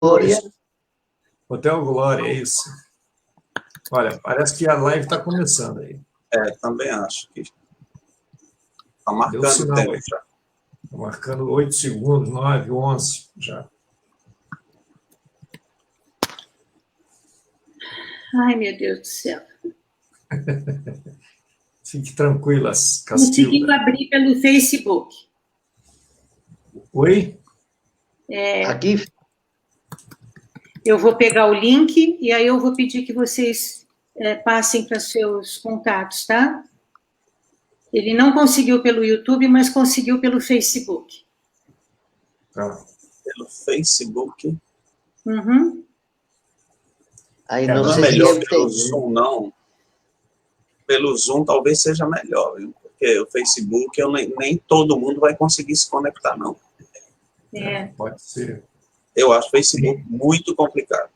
Glória. Hotel Glória, é isso. Olha, parece que a live está começando aí. Também acho que está marcando o tempo já. Está marcando 8 segundos, 9, 11 já. Ai, meu Deus do céu. Fique tranquila, Castilda. Conseguiu abrir pelo Facebook. Oi? Aqui. Eu vou pegar o link e aí eu vou pedir que vocês passem para seus contatos, tá? Ele não conseguiu pelo YouTube, mas conseguiu pelo Facebook. Tá. Pelo Facebook? Uhum. Aí não é sei melhor se pelo Zoom, não. Pelo Zoom talvez seja melhor, viu? Porque o Facebook nem todo mundo vai conseguir se conectar, não. Pode ser. Eu acho o Facebook muito complicado.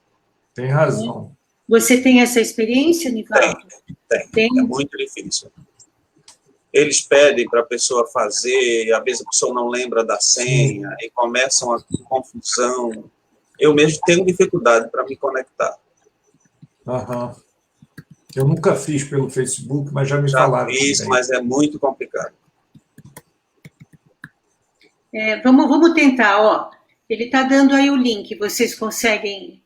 Tem razão. Você tem essa experiência, Nivaldo? Tem. É muito difícil. Eles pedem para a pessoa fazer, e às vezes a pessoa não lembra da senha, e começam a confusão. Eu mesmo tenho dificuldade para me conectar. Aham. Eu nunca fiz pelo Facebook, mas já me falaram. Já fiz, também. Mas é muito complicado. Vamos tentar, ó. Ele está dando aí o link, vocês conseguem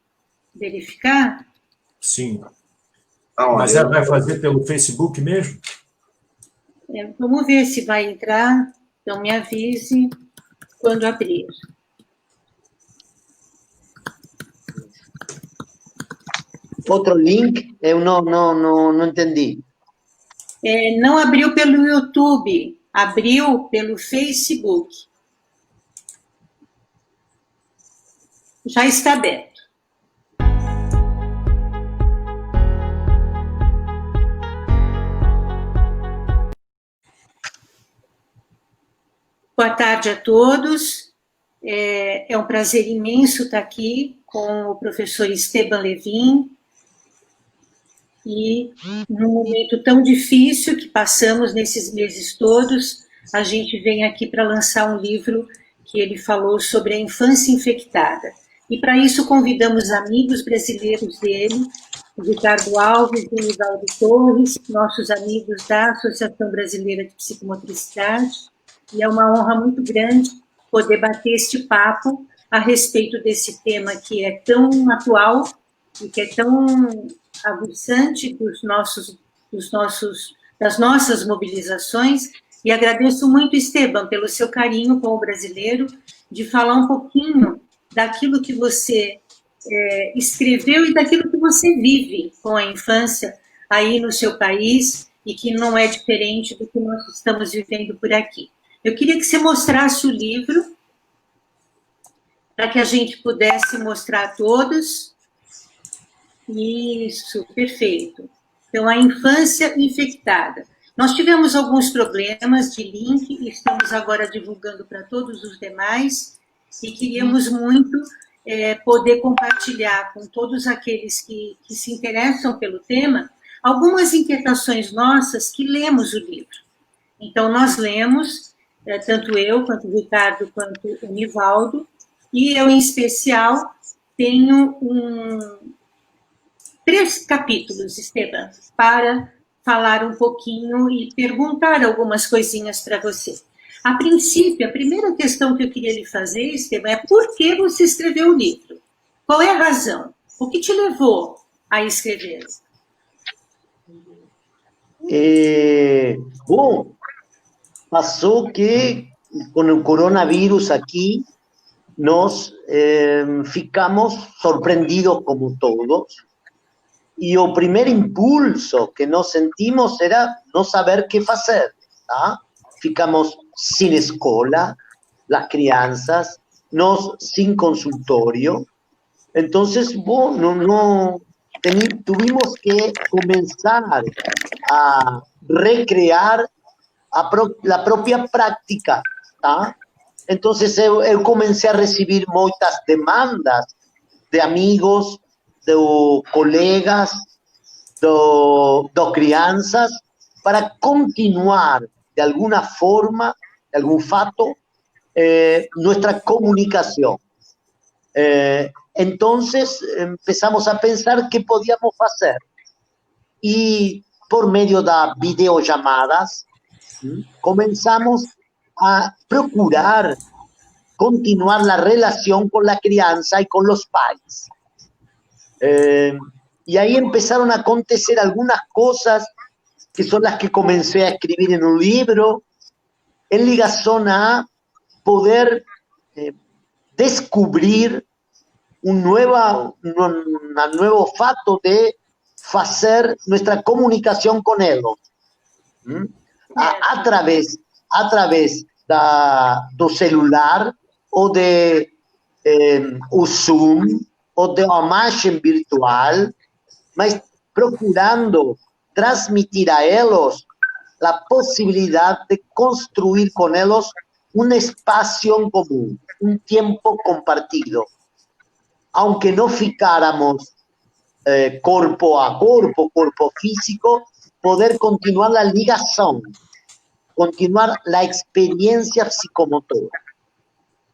verificar? Sim. Mas ela vai fazer pelo Facebook mesmo? Vamos ver se vai entrar. Então, me avise quando abrir. Outro link? Eu não entendi. Não abriu pelo YouTube, abriu pelo Facebook. Já está aberto. Boa tarde a todos. É um prazer imenso estar aqui com o professor Esteban Levin. E num momento tão difícil que passamos nesses meses todos, a gente vem aqui para lançar um livro que ele falou sobre a infância infectada. E para isso convidamos amigos brasileiros dele, o Ricardo Alves e o Nivaldo Torres, nossos amigos da Associação Brasileira de Psicomotricidade, e é uma honra muito grande poder bater este papo a respeito desse tema que é tão atual e que é tão aguçante das nossas mobilizações, e agradeço muito, Esteban, pelo seu carinho com o brasileiro, de falar um pouquinho daquilo que você escreveu e daquilo que você vive com a infância aí no seu país, e que não é diferente do que nós estamos vivendo por aqui. Eu queria que você mostrasse o livro, para que a gente pudesse mostrar a todos. Isso, perfeito. Então, a infância infectada. Nós tivemos alguns problemas de link e estamos agora divulgando para todos os demais, e queríamos muito poder compartilhar com todos aqueles que se interessam pelo tema algumas inquietações nossas que lemos o livro. Então, nós lemos, tanto eu, quanto o Ricardo, quanto o Nivaldo, e eu, em especial, tenho 3 capítulos, Esteban, para falar um pouquinho e perguntar algumas coisinhas para você. A princípio, a primeira questão que eu queria lhe fazer, Esteban, é por que você escreveu o livro? Qual é a razão? O que te levou a escrever? Bom, passou que com o coronavírus aqui, nós ficamos surpreendidos como todos, e o primeiro impulso que nós sentimos era não saber o que fazer, tá? Ficamos sem escola, as crianças, nós sem consultório. Então, bom, tuvimos que começar a recrear a própria prática, tá? Então, eu comecei a receber muitas demandas de amigos, de colegas, de crianças, para continuar, de alguma forma, de algum fato, nossa comunicação. entonces empezamos a pensar qué podíamos hacer. Y por medio de videollamadas, comenzamos a procurar continuar la relación con la crianza y con los pais. Y ahí empezaron a acontecer algunas cosas que son las que comencé a escribir en un libro, en ligación a poder descubrir un nuevo fato de hacer nuestra comunicación con ellos. A través do celular ou de o Zoom ou de uma imagem virtual, mas procurando transmitir a eles a possibilidade de construir com eles um espaço em comum, um tempo compartido. Aunque não ficáramos corpo a corpo físico, poder continuar a ligação, continuar a experiência psicomotora.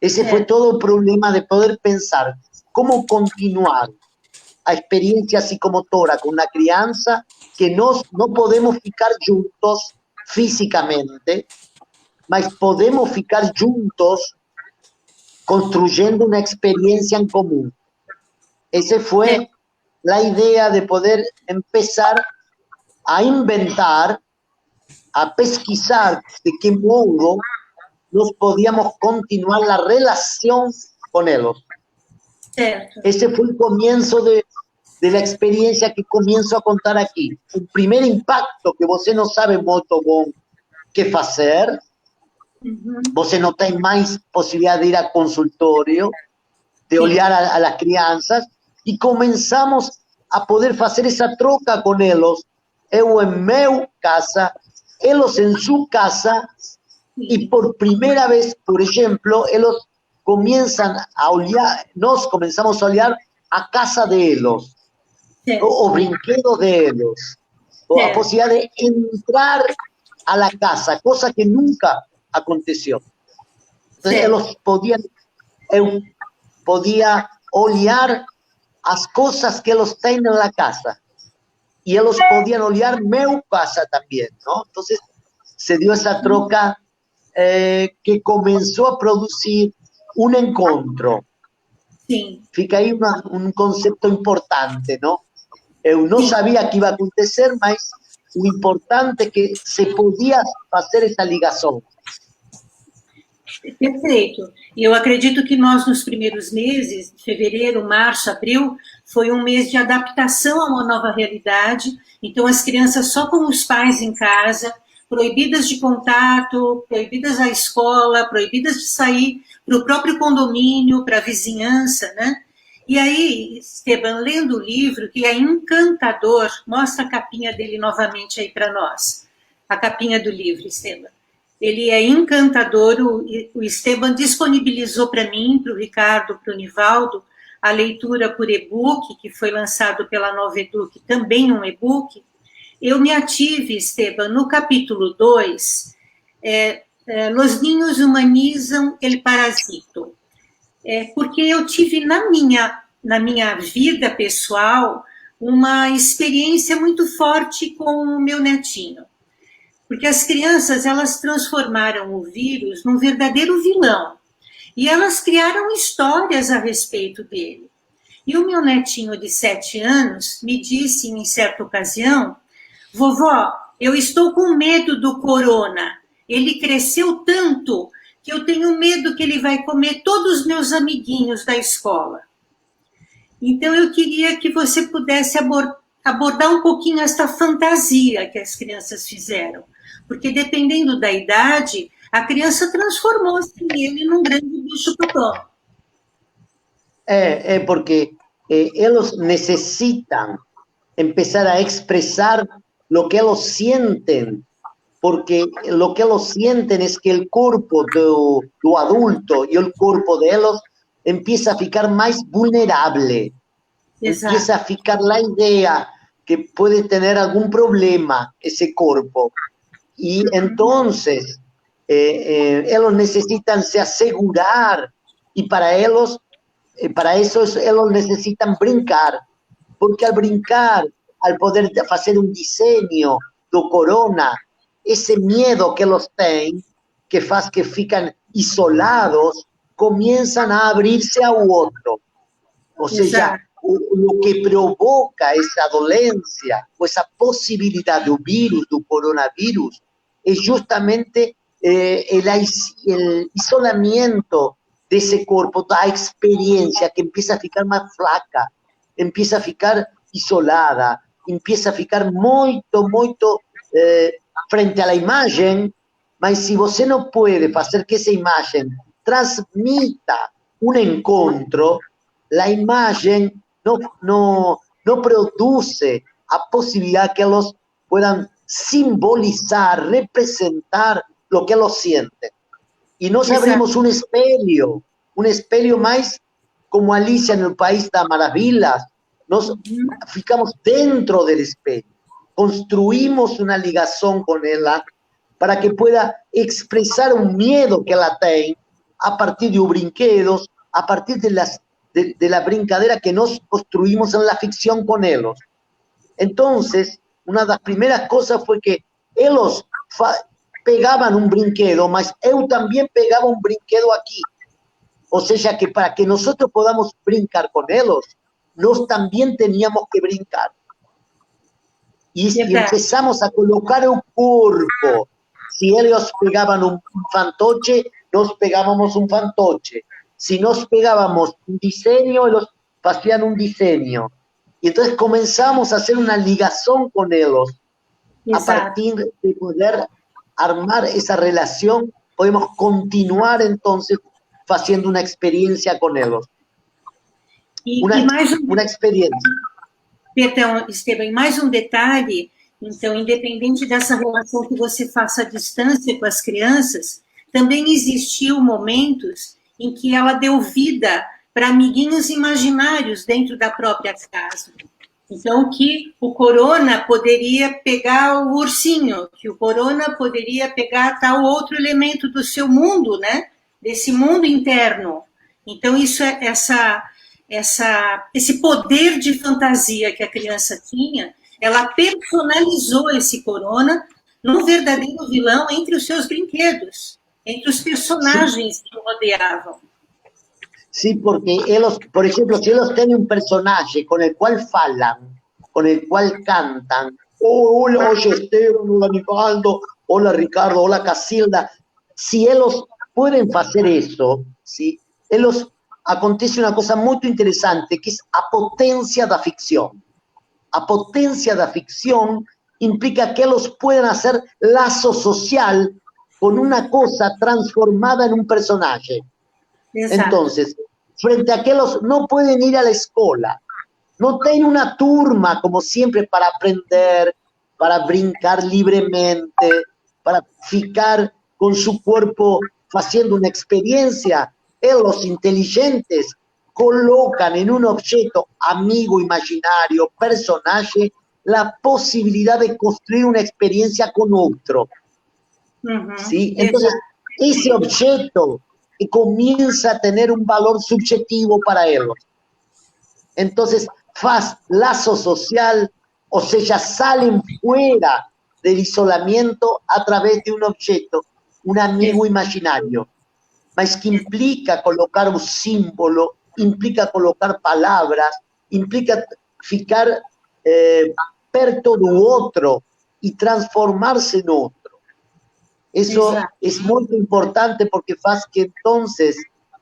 Esse foi todo o problema de poder pensar como continuar a experiência psicomotora com uma criança que nós não podemos ficar juntos fisicamente, mas podemos ficar juntos construindo uma experiência em comum. Essa foi a ideia de poder começar a inventar, a pesquisar de que modo nós podíamos continuar a relação com eles. Certo. Esse foi o começo da experiência que começo a contar aqui. O primeiro impacto que você não sabe muito bom o que fazer, você não tem mais possibilidade de ir a consultório, de olhar as crianças, e começamos a poder fazer essa troca com eles, eu em meu casa, eles em sua casa, e por primeira vez, por exemplo, eles começam a olhar, nós começamos a olhar a casa deles, o brinquedo deles, a possibilidade de entrar a la casa, coisa que nunca aconteceu. Então, eles podiam, eu podia olhar as coisas que eles têm na casa, e eles podiam olhar meu casa também, não? Então, se deu essa troca que começou a produzir um encontro. Sim. Fica aí um conceito importante, não? Eu não sabia que ia acontecer, mas o importante é que se podia fazer essa ligação. Perfeito. E eu acredito que nós, nos primeiros meses, fevereiro, março, abril, foi um mês de adaptação a uma nova realidade. Então, as crianças só com os pais em casa, proibidas de contato, proibidas à escola, proibidas de sair para o próprio condomínio, para a vizinhança, né? E aí, Esteban, lendo o livro, que é encantador, mostra a capinha dele novamente aí para nós. A capinha do livro, Esteban. Ele é encantador, o Esteban disponibilizou para mim, para o Ricardo, para o Nivaldo, a leitura por e-book, que foi lançado pela Nova Educ, também um e-book. Eu me ative, Esteban, no capítulo 2, Los niños humanizam el parasito. Porque eu tive na minha vida pessoal uma experiência muito forte com o meu netinho. Porque as crianças, elas transformaram o vírus num verdadeiro vilão. E elas criaram histórias a respeito dele. E o meu netinho de 7 anos me disse em certa ocasião: vovó, eu estou com medo do corona. Ele cresceu tanto que eu tenho medo que ele vai comer todos os meus amiguinhos da escola. Então, eu queria que você pudesse abordar um pouquinho essa fantasia que as crianças fizeram. Porque, dependendo da idade, a criança transformou-se nele num grande bicho-papão. Porque eles necessitam começar a expressar o que eles sentem, porque o que eles sentem é que o corpo do adulto e o corpo deles empieza a ficar mais vulnerável. Exato. Empieza a ficar a ideia que pode ter algum problema esse corpo. E então, eles necessitam se assegurar, e para eles para eso ellos necesitan brincar, porque al brincar, al poder hacer un diseño do corona, ese miedo que los tienen, que faz que fican isolados, comienzan a abrirse a otro. O sea, lo que provoca esa dolencia o esa posibilidad de un virus, de un coronavirus, es justamente el isolamiento de ese cuerpo, da experiencia que empieza a ficar más flaca, empieza a ficar isolada, empieza a ficar muito frente a la imagen, mas si você no puede hacer que esa imagen transmita un encuentro, la imagen no produce a posibilidad que ellos puedan simbolizar, representar lo que ellos sienten. Y nos abrimos un espelho más como Alicia en el País de las Maravillas. Nos ficamos dentro del espejo, construimos una ligación con ella para que pueda expresar un miedo que ella tiene a partir de brinquedos, a partir de la brincadera que nos construimos en la ficción con ellos. Entonces, una de las primeras cosas fue que ellos pegaban un brinquedo, mas eu también pegaba un brinquedo aquí. O sea que para que nosotros podamos brincar con ellos, nos también teníamos que brincar. Y empezamos a colocar el cuerpo. Si ellos pegaban un fantoche, nos pegábamos un fantoche. Si nos pegábamos un diseño, ellos hacían un diseño. Y entonces comenzamos a hacer una ligación con ellos. A partir de poder armar esa relación, podemos continuar entonces haciendo una experiencia con ellos. Uma experiência. Perdão, Esteban, e mais um detalhe, então, independente dessa relação que você faça à distância com as crianças, também existiu momentos em que ela deu vida para amiguinhos imaginários dentro da própria casa. Então, que o corona poderia pegar o ursinho, que o corona poderia pegar tal outro elemento do seu mundo, né? Desse mundo interno. Então, isso é esse poder de fantasia que a criança tinha, ela personalizou esse corona num verdadeiro vilão entre os seus brinquedos, entre os personagens que o rodeavam. Sí, porque ellos, por ejemplo, si ellos tienen un personaje con el cual falan, con el cual cantan, oh, hola, oye Esteban, hola Nivaldo, hola Ricardo, hola Casilda, si ellos pueden hacer eso, ¿sí? Ellos acontece una cosa muy interesante, que es a potencia da ficción. A potencia da ficción implica que ellos pueden hacer lazo social con una cosa transformada en un personaje. Exacto. Entonces, frente a que ellos no pueden ir a la escuela, no tienen una turma como siempre para aprender, para brincar libremente, para ficar con su cuerpo haciendo una experiencia, ellos inteligentes colocan en un objeto amigo imaginario, personaje, la posibilidad de construir una experiencia con otro. ¿Sí? Entonces, ese objeto comienza a tener un valor subjetivo para ellos. Entonces, faz lazo social, o sea, salen fuera del isolamiento a través de un objeto, un amigo imaginario, mas que implica colocar un símbolo, implica colocar palabras, implica ficar perto do otro y transformarse en otro. Eso es muy importante porque faz que entonces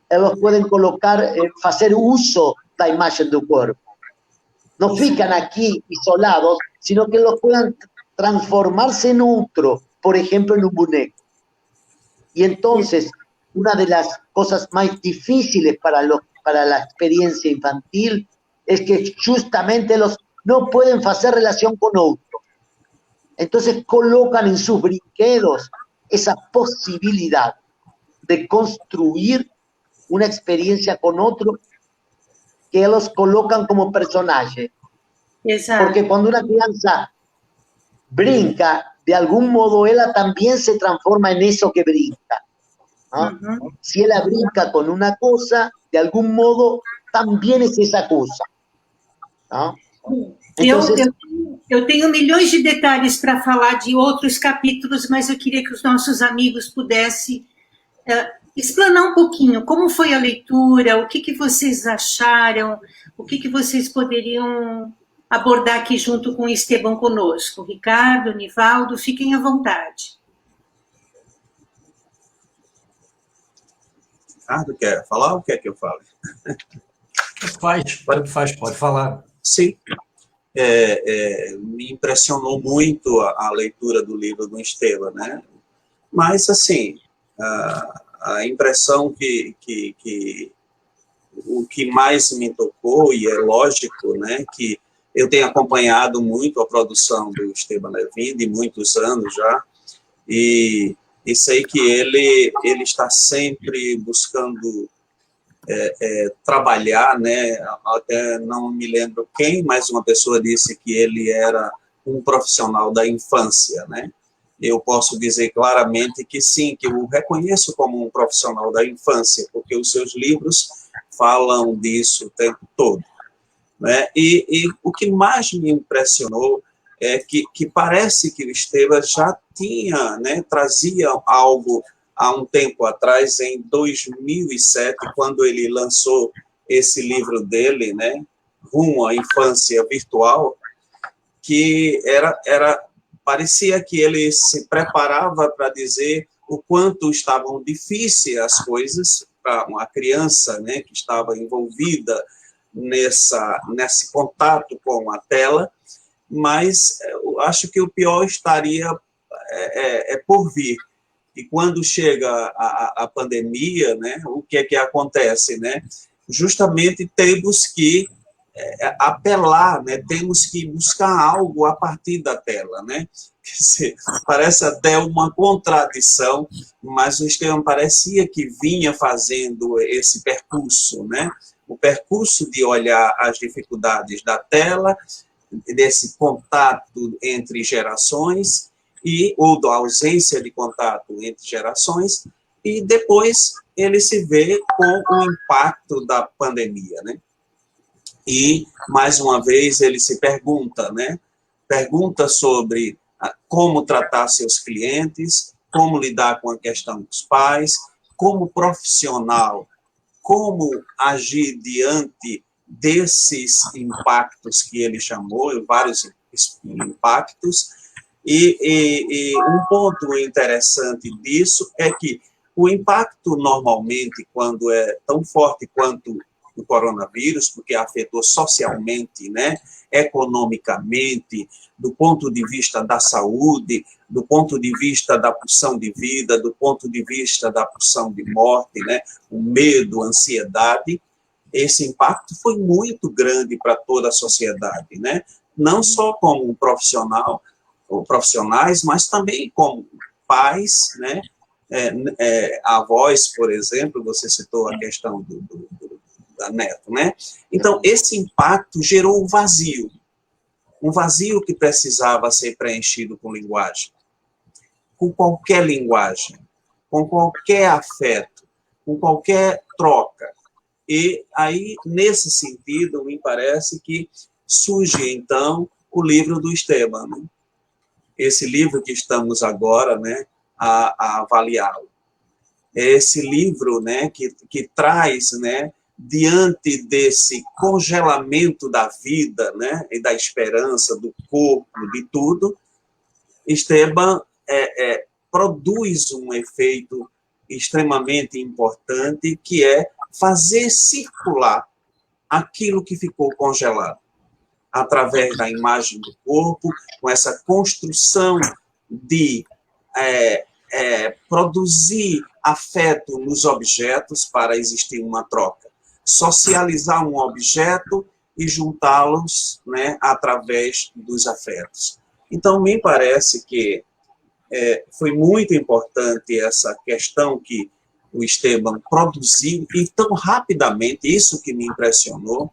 ellos pueden colocar, hacer uso de la imagen del cuerpo. No fican aquí isolados, sino que los puedan transformarse en otro, por ejemplo, en un muñeco. Y entonces, una de las cosas más difíciles para la experiencia infantil es que justamente los no pueden hacer relación con otro. Entonces colocan en sus brinquedos esa posibilidad de construir una experiencia con otro que ellos colocan como personaje. Exacto. Porque cuando una crianza brinca, de algún modo ella también se transforma en eso que brinca. ¿No? Si ella brinca con una cosa, de algún modo también es esa cosa, ¿no? Entonces, eu tenho milhões de detalhes para falar de outros capítulos, mas eu queria que os nossos amigos pudessem explanar um pouquinho como foi a leitura, o que vocês acharam, o que vocês poderiam abordar aqui junto com o Esteban conosco. Ricardo, Nivaldo, fiquem à vontade. Ricardo, quer falar ou quer que eu fale? Pode falar. Sim. Me impressionou muito a leitura do livro do Esteban, né? Mas, assim, a impressão o que mais me tocou, e é lógico, né, que eu tenho acompanhado muito a produção do Esteban Levin, de muitos anos já, e sei que ele está sempre buscando trabalhar, né, até não me lembro quem, mas uma pessoa disse que ele era um profissional da infância, né? Eu posso dizer claramente que sim, que eu o reconheço como um profissional da infância, porque os seus livros falam disso o tempo todo, né? E o que mais me impressionou é que parece que o Esteban já tinha, né, trazia algo há um tempo atrás, em 2007, quando ele lançou esse livro dele, né, Rumo à Infância Virtual, que parecia que ele se preparava para dizer o quanto estavam difíceis as coisas para uma criança, né, que estava envolvida nesse contato com a tela, mas eu acho que o pior estaria por vir. E quando chega a pandemia, né, o que é que acontece, né? Justamente temos que apelar, né? Temos que buscar algo a partir da tela, né? Quer dizer, parece até uma contradição, mas o Esteban parecia que vinha fazendo esse percurso, né? O percurso de olhar as dificuldades da tela, desse contato entre gerações, ou da ausência de contato entre gerações, e depois ele se vê com o impacto da pandemia, né? E, mais uma vez, ele se pergunta, né? Pergunta sobre como tratar seus clientes, como lidar com a questão dos pais, como profissional, como agir diante desses impactos que ele chamou, vários impactos. E um ponto interessante disso é que o impacto, normalmente, quando é tão forte quanto o coronavírus, porque afetou socialmente, né, economicamente, do ponto de vista da saúde, do ponto de vista da pulsão de vida, do ponto de vista da pulsão de morte, né, o medo, a ansiedade, esse impacto foi muito grande para toda a sociedade, né, não só como um profissional, ou profissionais, mas também como pais, né, avós, por exemplo, você citou a questão da Neto, né? Então, esse impacto gerou um vazio que precisava ser preenchido com linguagem, com qualquer linguagem, com qualquer afeto, com qualquer troca. E aí, nesse sentido, me parece que surge, então, o livro do Esteban, né? Esse livro que estamos agora, né, a avaliá-lo. Esse livro, né, que traz, né, diante desse congelamento da vida, né, e da esperança, do corpo, de tudo, Esteban produz um efeito extremamente importante, que é fazer circular aquilo que ficou congelado, através da imagem do corpo, com essa construção de produzir afeto nos objetos para existir uma troca. Socializar um objeto e juntá-los, né, através dos afetos. Então, me parece que foi muito importante essa questão que o Esteban produziu, e tão rapidamente, isso que me impressionou,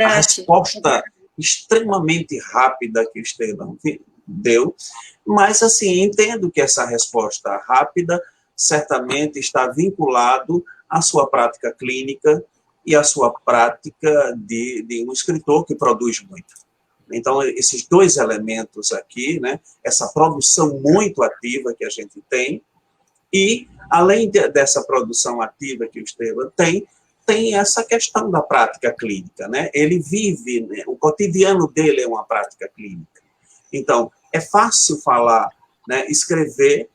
a resposta extremamente rápida que o Esteban deu, mas, assim, entendo que essa resposta rápida certamente está vinculado à sua prática clínica e a sua prática de um escritor que produz muito. Então, esses dois elementos aqui, né, essa produção muito ativa que a gente tem, e, além dessa produção ativa que o Esteban tem essa questão da prática clínica, né? Ele vive, né, o cotidiano dele é uma prática clínica. Então, é fácil falar, né, escrever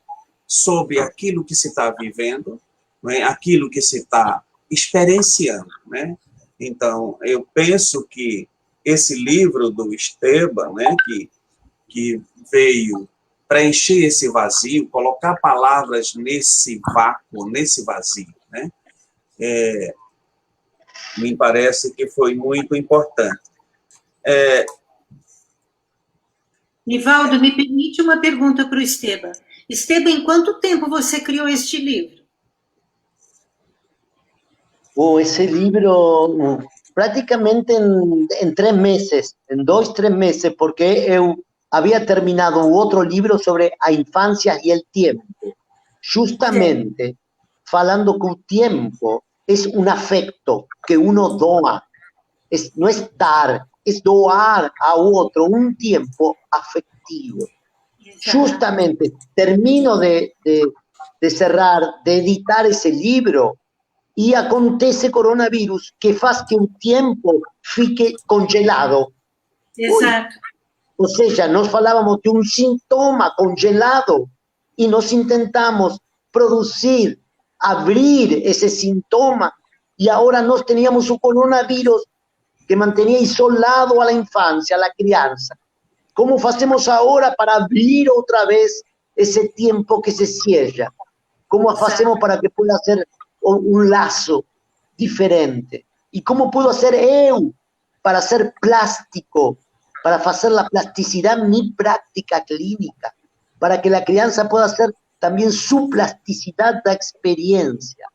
sobre aquilo que se está vivendo, né, aquilo que se está experienciando, né? Então, eu penso que esse livro do Esteban, né, que veio preencher esse vazio, colocar palavras nesse vácuo, nesse vazio, né? Me parece que foi muito importante. Nivaldo, me permite uma pergunta para o Esteban. Esteban, em quanto tempo você criou este livro? Ese libro prácticamente en 3 meses, en 2, 3 meses, porque eu había terminado otro libro sobre a infancia y el tiempo, justamente falando que el tiempo es un afecto que uno doa, no es dar, es doar a otro un tiempo afectivo. Justamente termino de cerrar, de editar ese libro, y acontece coronavirus que faz que un tiempo fique congelado. Exato. Ou seja, nós falávamos de um sintoma congelado e nós intentamos produzir, abrir esse sintoma e agora nós teníamos o coronavírus que mantinha isolado a la infância, a la criança. Como fazemos agora para abrir outra vez esse tempo que se cierra? Como fazemos para que pueda ser un lazo diferente? ¿Y cómo puedo hacer eu para ser plástico, para hacer la plasticidad mi práctica clínica, para que la crianza pueda hacer también su plasticidad de experiencia?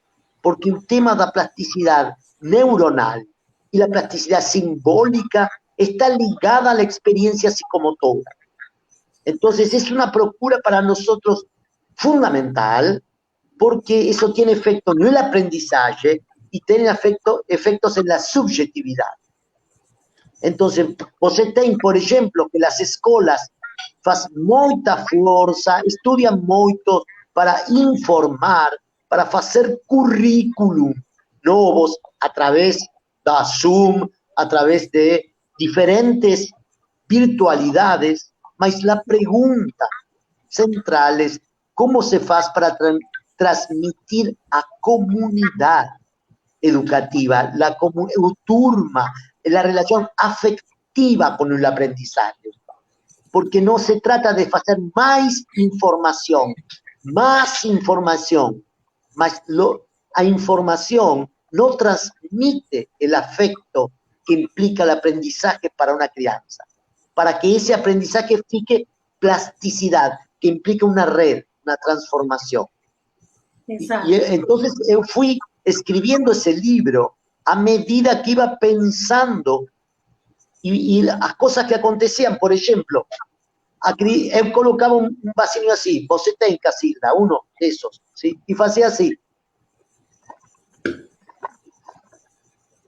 Porque el tema de la plasticidad neuronal y la plasticidad simbólica está ligada a la experiencia psicomotora. Entonces es una procura para nosotros fundamental, porque eso tiene efecto en el aprendizaje y tiene efectos en la subjetividad. Entonces, você tem, por exemplo, que las escolas fazem muita força, estudiam muito para informar, para fazer currículum novos a través da Zoom, a través de diferentes virtualidades, mas a pergunta central é como se faz para transmitir a comunidad educativa, turma, la relación afectiva con el aprendizaje. Porque no se trata de hacer más información, mas la información no transmite el afecto que implica el aprendizaje para una crianza. Para que ese aprendizaje fique plasticidad, que implica una red, una transformación. Y entonces yo fui escribiendo ese libro a medida que iba pensando y las cosas que acontecían. Por ejemplo, yo colocaba un vasinho así, você tem, Casilda, uno de esos, ¿sí? Y hacía así.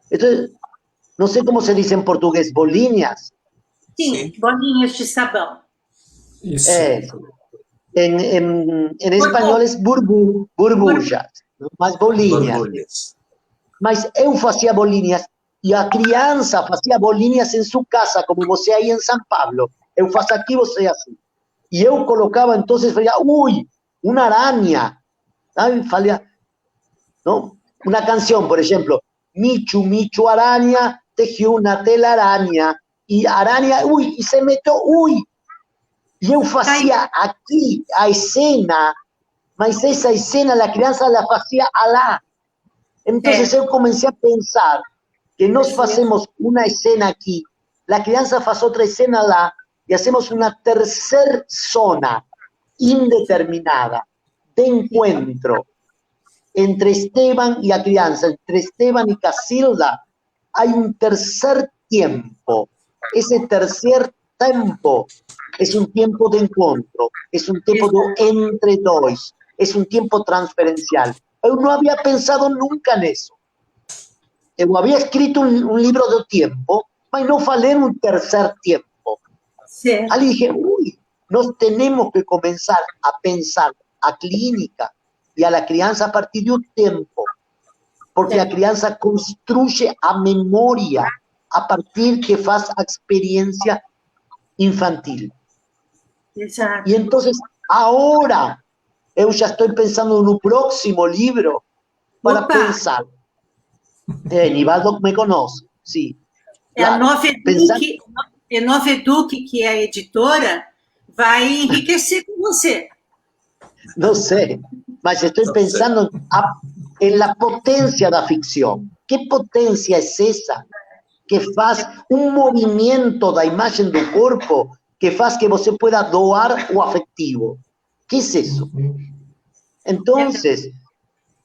Entonces, no sé cómo se dice en portugués, bolinhas. Sí, bolinhas de sabão. Isso. En español es burbujas, mas bolinhas. Mas eu fazia bolinhas e a criança fazia bolinhas em sua casa, como você aí em São Paulo. Eu faço aqui, você assim. E eu colocava, então, falei, uma aranha. Sabe? Falei, não? Uma canção, por exemplo. Michu, Michu, aranha, tejiu uma telaraña. E aranha, e se meteu, E eu fazia aqui a cena, mas essa cena a criança la fazia lá. Então, eu comecei a pensar que nós fazemos uma cena aqui, a criança faz outra cena lá, e hacemos uma terceira zona indeterminada de encontro entre Esteban e a criança, entre Esteban e Casilda. Há um terceiro tempo. Esse terceiro tempo es un tiempo de encuentro, es un tiempo de entre dos, es un tiempo transferencial. Yo no había pensado nunca en eso. eu havia escrito um livro do tempo, mas não falei um terceiro tempo. Certo. Aí dije, nós temos que começar a pensar a clínica e a criança a partir do tempo, porque a criança construye a memória a partir que faz a experiência infantil. Exato. E então, agora, eu já estou pensando no próximo livro para Opa! pensar. Nivaldo me conhece, sim. É a Claro. Nova Eduque, que é a editora, vai enriquecer com você. Não sei, mas estou pensando em la potência da ficção. Que potência é essa que faz um movimento da imagem do corpo que faz que você pueda doar o afetivo? Que é isso? Então,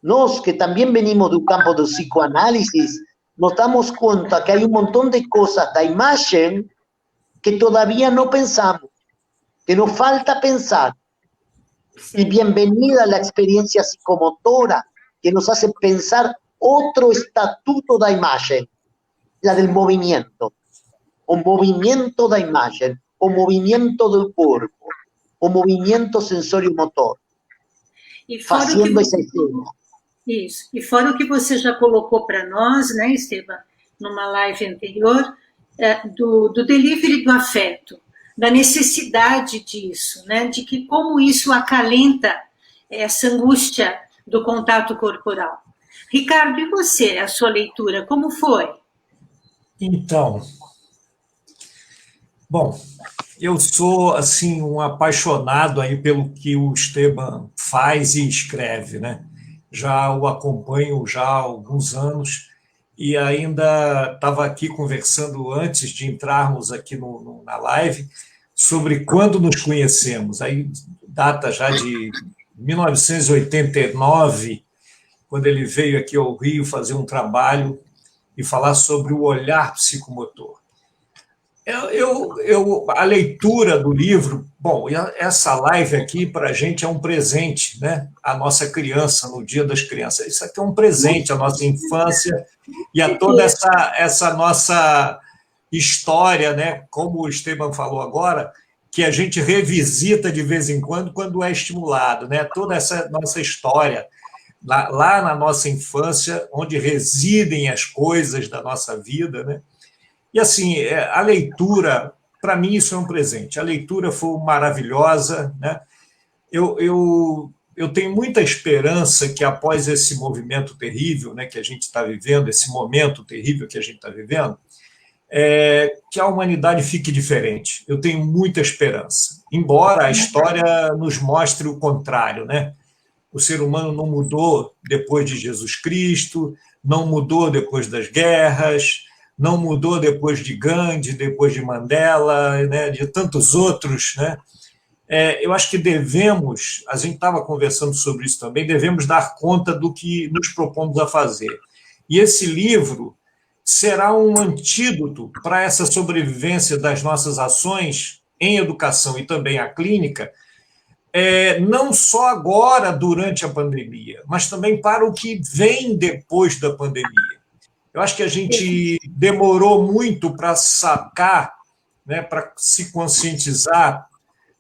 nós que também venimos do campo do psicoanálisis, nos damos conta que há um montão de coisas da imagem que todavía não pensamos, que nos falta pensar. Y bienvenida a la experiencia psicomotora que nos hace pensar otro estatuto da imagen, la del movimiento. O movimiento da imagen, o movimiento del cuerpo, o movimiento sensorio-motor. Fazendo essa cena. Isso. E fora o que você já colocou para nós, né, Esteban, numa live anterior, do delivery do afeto, da necessidade disso, né, de que como isso acalenta essa angústia do contato corporal. Ricardo, e você, a sua leitura, como foi? Então, bom, eu sou assim um apaixonado aí pelo que o Esteban faz e escreve, né? Já o acompanho já há alguns anos e ainda estava aqui conversando antes de entrarmos aqui na live sobre quando nos conhecemos. Aí data já de 1989, quando ele veio aqui ao Rio fazer um trabalho e falar sobre o olhar psicomotor. A leitura do livro, bom, essa live aqui para a gente é um presente, né? A nossa criança, no Dia das Crianças. Isso aqui é um presente à nossa infância e a toda essa nossa história, né? Como o Esteban falou agora, que a gente revisita de vez em quando é estimulado, né? Toda essa nossa história lá na nossa infância, onde residem as coisas da nossa vida, né? E, assim, a leitura, para mim, isso é um presente. A leitura foi maravilhosa, né? Eu tenho muita esperança que, após esse movimento terrível, né, que a gente está vivendo, esse momento terrível que a gente está vivendo, que a humanidade fique diferente. Eu tenho muita esperança. Embora a história nos mostre o contrário, né? O ser humano não mudou depois de Jesus Cristo, não mudou depois das guerras, não mudou depois de Gandhi, depois de Mandela, né, de tantos outros, né? Eu acho que devemos, a gente estava conversando sobre isso também, devemos dar conta do que nos propomos a fazer. E esse livro será um antídoto para essa sobrevivência das nossas ações em educação e também a clínica, não só agora, durante a pandemia, mas também para o que vem depois da pandemia. Eu acho que a gente demorou muito para sacar, né, para se conscientizar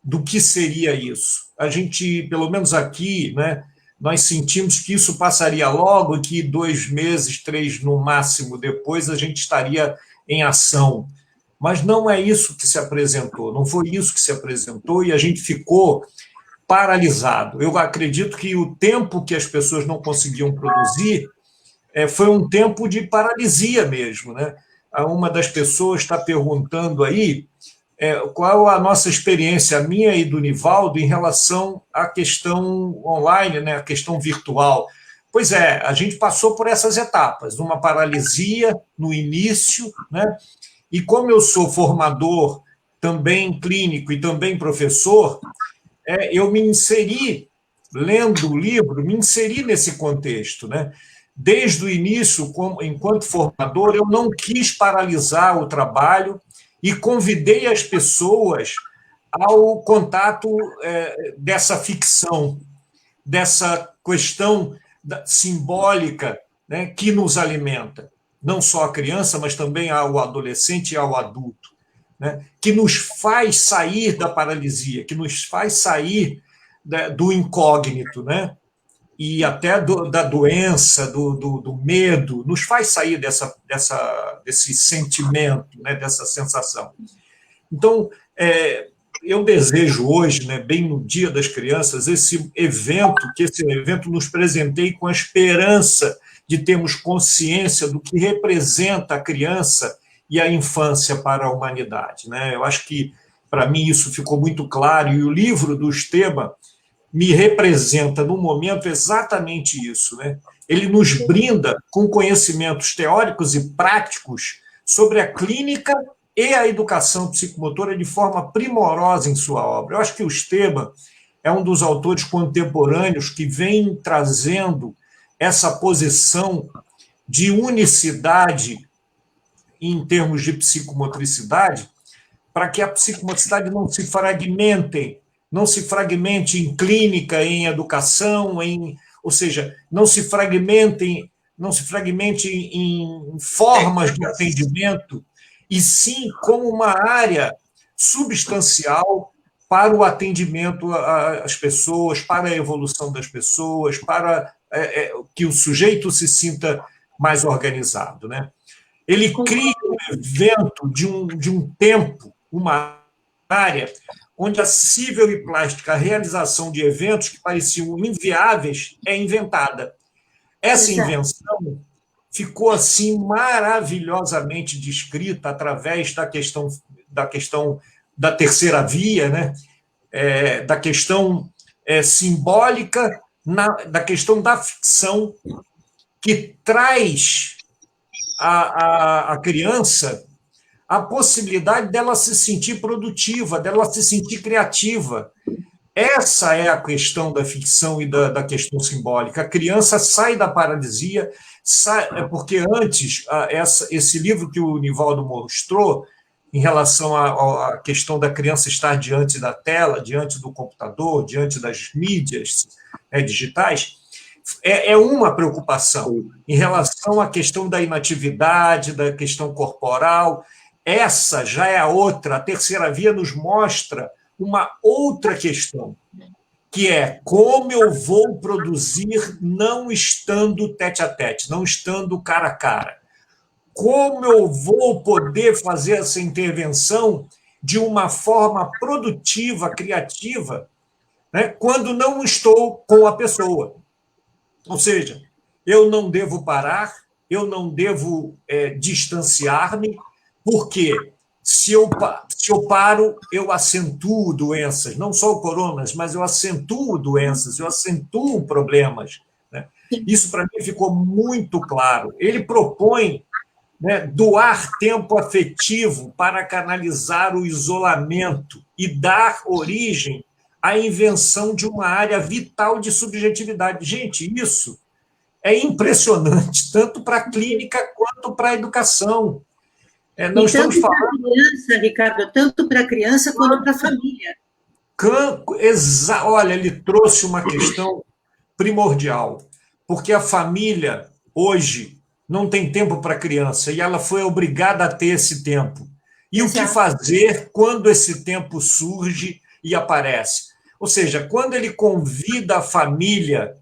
do que seria isso. A gente, pelo menos aqui, né, nós sentimos que isso passaria logo, que 2 meses, 3 no máximo depois, a gente estaria em ação. Mas não é isso que se apresentou, não foi isso que se apresentou e a gente ficou paralisado. Eu acredito que o tempo que as pessoas não conseguiam produzir foi um tempo de paralisia mesmo, né? Uma das pessoas está perguntando aí qual a nossa experiência, a minha e do Nivaldo, em relação à questão online, né? A questão virtual. Pois a gente passou por essas etapas, uma paralisia no início, né? E como eu sou formador, também clínico e também professor, eu me inseri, lendo o livro, me inseri nesse contexto, né? Desde o início, enquanto formador, eu não quis paralisar o trabalho e convidei as pessoas ao contato dessa ficção, dessa questão simbólica, né, que nos alimenta. não só à criança, mas também ao adolescente e ao adulto, né? Que nos faz sair da paralisia, que nos faz sair do incógnito, né? E até da doença, do medo, nos faz sair desse sentimento, né? Dessa sensação. Então, eu desejo hoje, né, bem no Dia das Crianças, que esse evento nos presenteie com a esperança de termos consciência do que representa a criança e a infância para a humanidade, né? Eu acho que, para mim, isso ficou muito claro, e o livro do Esteban me representa, no momento, exatamente isso, né? Ele nos brinda com conhecimentos teóricos e práticos sobre a clínica e a educação psicomotora de forma primorosa em sua obra. Eu acho que o Esteban é um dos autores contemporâneos que vem trazendo essa posição de unicidade em termos de psicomotricidade, para que a psicomotricidade não se fragmente em clínica, em educação, ou seja, não se fragmente em formas de atendimento, e sim como uma área substancial para o atendimento às pessoas, para a evolução das pessoas, para que o sujeito se sinta mais organizado, né? Ele cria um evento de um tempo, uma área, onde a cível e plástica realização de eventos que pareciam inviáveis é inventada. Essa invenção ficou assim maravilhosamente descrita através da questão da terceira via, né? Da questão simbólica, da questão da ficção, que traz à criança a possibilidade dela se sentir produtiva, dela se sentir criativa. Essa é a questão da ficção e da questão simbólica. A criança sai da paralisia, porque antes, esse livro que o Nivaldo mostrou, em relação à questão da criança estar diante da tela, diante do computador, diante das mídias digitais, é uma preocupação em relação à questão da inatividade, da questão corporal. Essa já é a outra. A terceira via nos mostra uma outra questão, que é como eu vou produzir não estando tete-a-tete, não estando cara a cara. Como eu vou poder fazer essa intervenção de uma forma produtiva, criativa, né, quando não estou com a pessoa. Ou seja, eu não devo parar, eu não devo distanciar-me, porque se eu paro, eu acentuo doenças, não só coronas, mas eu acentuo doenças, eu acentuo problemas, né? Isso, para mim, ficou muito claro. Ele propõe, né, doar tempo afetivo para canalizar o isolamento e dar origem à invenção de uma área vital de subjetividade. Gente, isso é impressionante, tanto para a clínica quanto para a educação. Não estamos falando... Tanto para a criança, Ricardo, tanto para a criança quanto para a família. Olha, ele trouxe uma questão primordial, porque a família, hoje, não tem tempo para a criança, e ela foi obrigada a ter esse tempo. E o que fazer quando esse tempo surge e aparece? Ou seja, quando ele convida a família,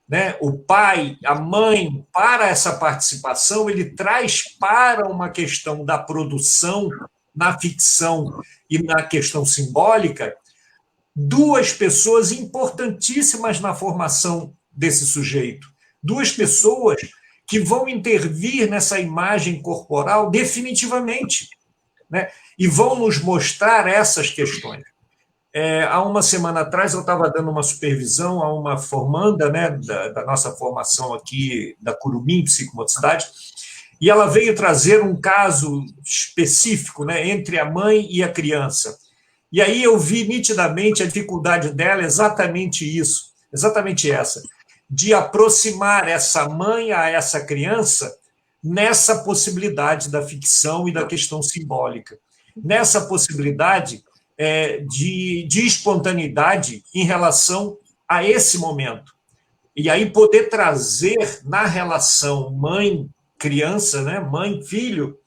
né, o pai, a mãe, para essa participação, ele traz para uma questão da produção na ficção e na questão simbólica duas pessoas importantíssimas na formação desse sujeito. Duas pessoas que vão intervir nessa imagem corporal definitivamente, né, e vão nos mostrar essas questões. Há uma semana atrás, eu estava dando uma supervisão a uma formanda, né, da nossa formação aqui, da Curumim, Psicomotricidade, e ela veio trazer um caso específico, né, entre a mãe e a criança. E aí eu vi nitidamente a dificuldade dela, exatamente isso, exatamente essa, de aproximar essa mãe a essa criança nessa possibilidade da ficção e da questão simbólica, nessa possibilidade de espontaneidade em relação a esse momento. E aí poder trazer na relação criança, né? Mãe, filho,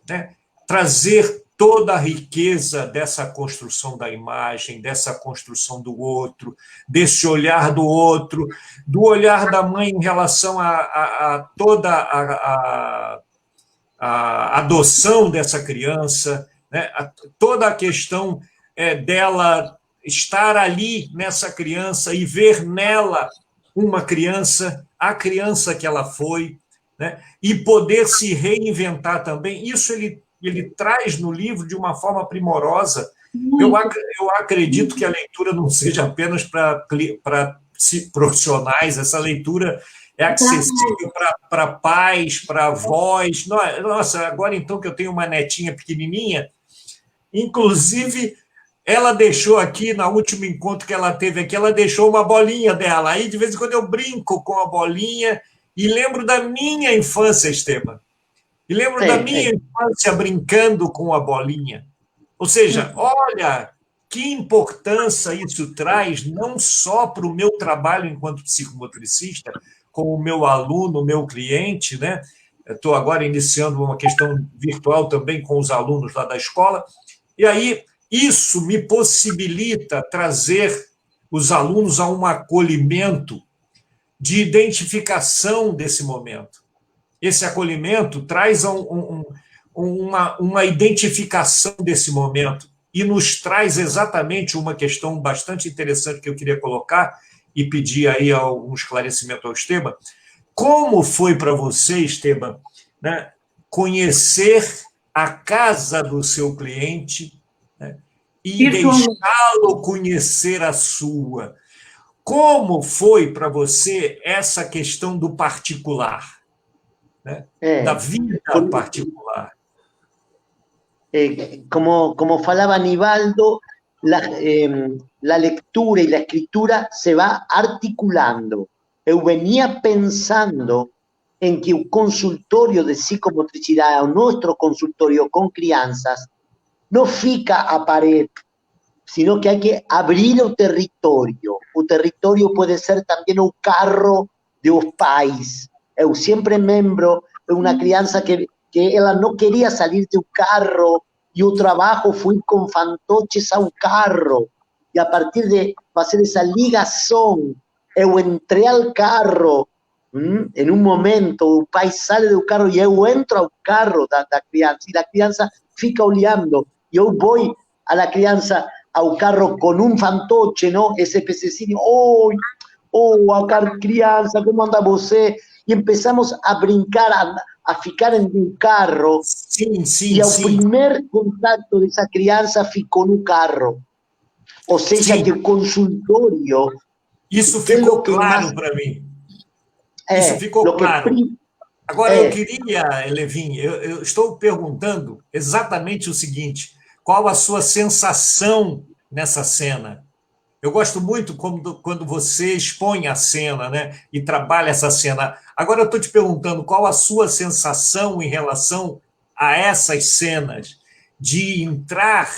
né? Trazer toda a riqueza dessa construção da imagem, dessa construção do outro, desse olhar do outro, do olhar da mãe em relação a toda a adoção dessa criança, né? Toda a questão dela estar ali nessa criança e ver nela uma criança, a criança que ela foi, né? E poder se reinventar também. Isso ele traz no livro de uma forma primorosa. Eu acredito que a leitura não seja apenas para profissionais, essa leitura é acessível para pais, para avós. Nossa, agora então que eu tenho uma netinha pequenininha, inclusive ela deixou aqui, no último encontro que ela teve aqui, ela deixou uma bolinha dela. Aí, de vez em quando, eu brinco com a bolinha e lembro da minha infância, Esteban. E lembro da minha infância brincando com a bolinha. Ou seja, olha que importância isso traz, não só para o meu trabalho enquanto psicomotricista, como o meu aluno, o meu cliente, né? Estou agora iniciando uma questão virtual também com os alunos lá da escola. E aí, isso me possibilita trazer os alunos a um acolhimento de identificação desse momento. Esse acolhimento traz uma identificação desse momento e nos traz exatamente uma questão bastante interessante que eu queria colocar e pedir aí um esclarecimento ao Esteban. Como foi para você, Esteban, né, conhecer a casa do seu cliente, né, e deixá-lo conhecer a sua? Como foi para você essa questão do particular, né? Da vida particular? Como falaba Aníbaldo, la lectura y la escritura se va articulando. Eu venía pensando en que un consultorio de psicomotricidad, o nuestro consultorio con crianças, no fica a pared, sino que hay que abrir el territorio. El territorio puede ser también un carro de los pais. Eu siempre membro de una crianza que ela no quería salir de un carro y el trabajo fue con fantoches a un carro. Y a partir de hacer esa ligación, eu entré al carro. En un momento, o pai sale do carro e eu entro ao carro da criança, e a criança fica olhando, e eu vou a la criança ao carro com um fantoche, não? Esse pececinho, a criança, como anda você? E começamos a brincar, a ficar em um carro, e o primeiro contato dessa criança ficou no carro. Ou seja, que o consultório... Isso ficou claro para mim. Isso ficou claro. Agora, eu queria, Levin, eu estou perguntando exatamente o seguinte: qual a sua sensação nessa cena? Eu gosto muito quando você expõe a cena, né, e trabalha essa cena. Agora, eu estou te perguntando qual a sua sensação em relação a essas cenas de entrar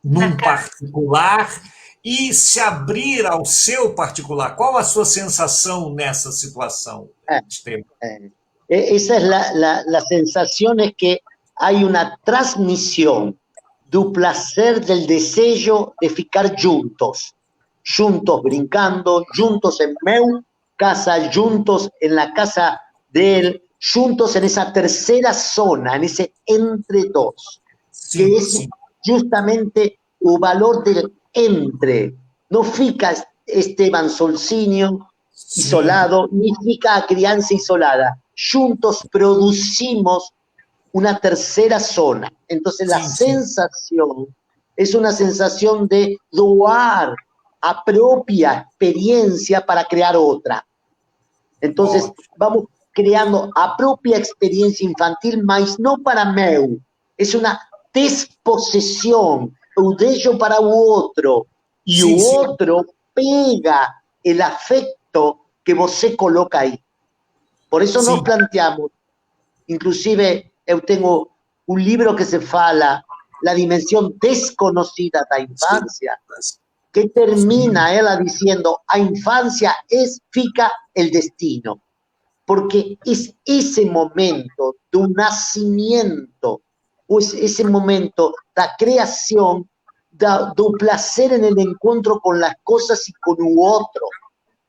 num particular e se abrir ao seu particular. Qual a sua sensação nessa situação, Esteban? Esa es la sensación, es que hay una transmisión do placer, del deseo de ficar juntos brincando, juntos en meu casa, juntos en la casa de él, juntos en esa tercera zona, en ese entre dos, que es justamente el valor del entre. No fica Esteban Solzinho isolado, ni fica a crianza isolada. Juntos producimos una tercera zona. Entonces la sensación es una sensación de doar a propia experiencia para crear otra. Entonces vamos creando a propia experiencia infantil, mas no para meu. Es una desposesión. Eu deixo para o outro, e o outro pega el afecto que você coloca aí. Por eso nos planteamos, inclusive eu tenho un libro que se fala La dimensión desconocida da infancia, que termina ella diciendo, a infancia fica el destino. porque es ese momento do nascimento, pues ese momento da creación, do placer en el encuentro con las cosas y con el otro.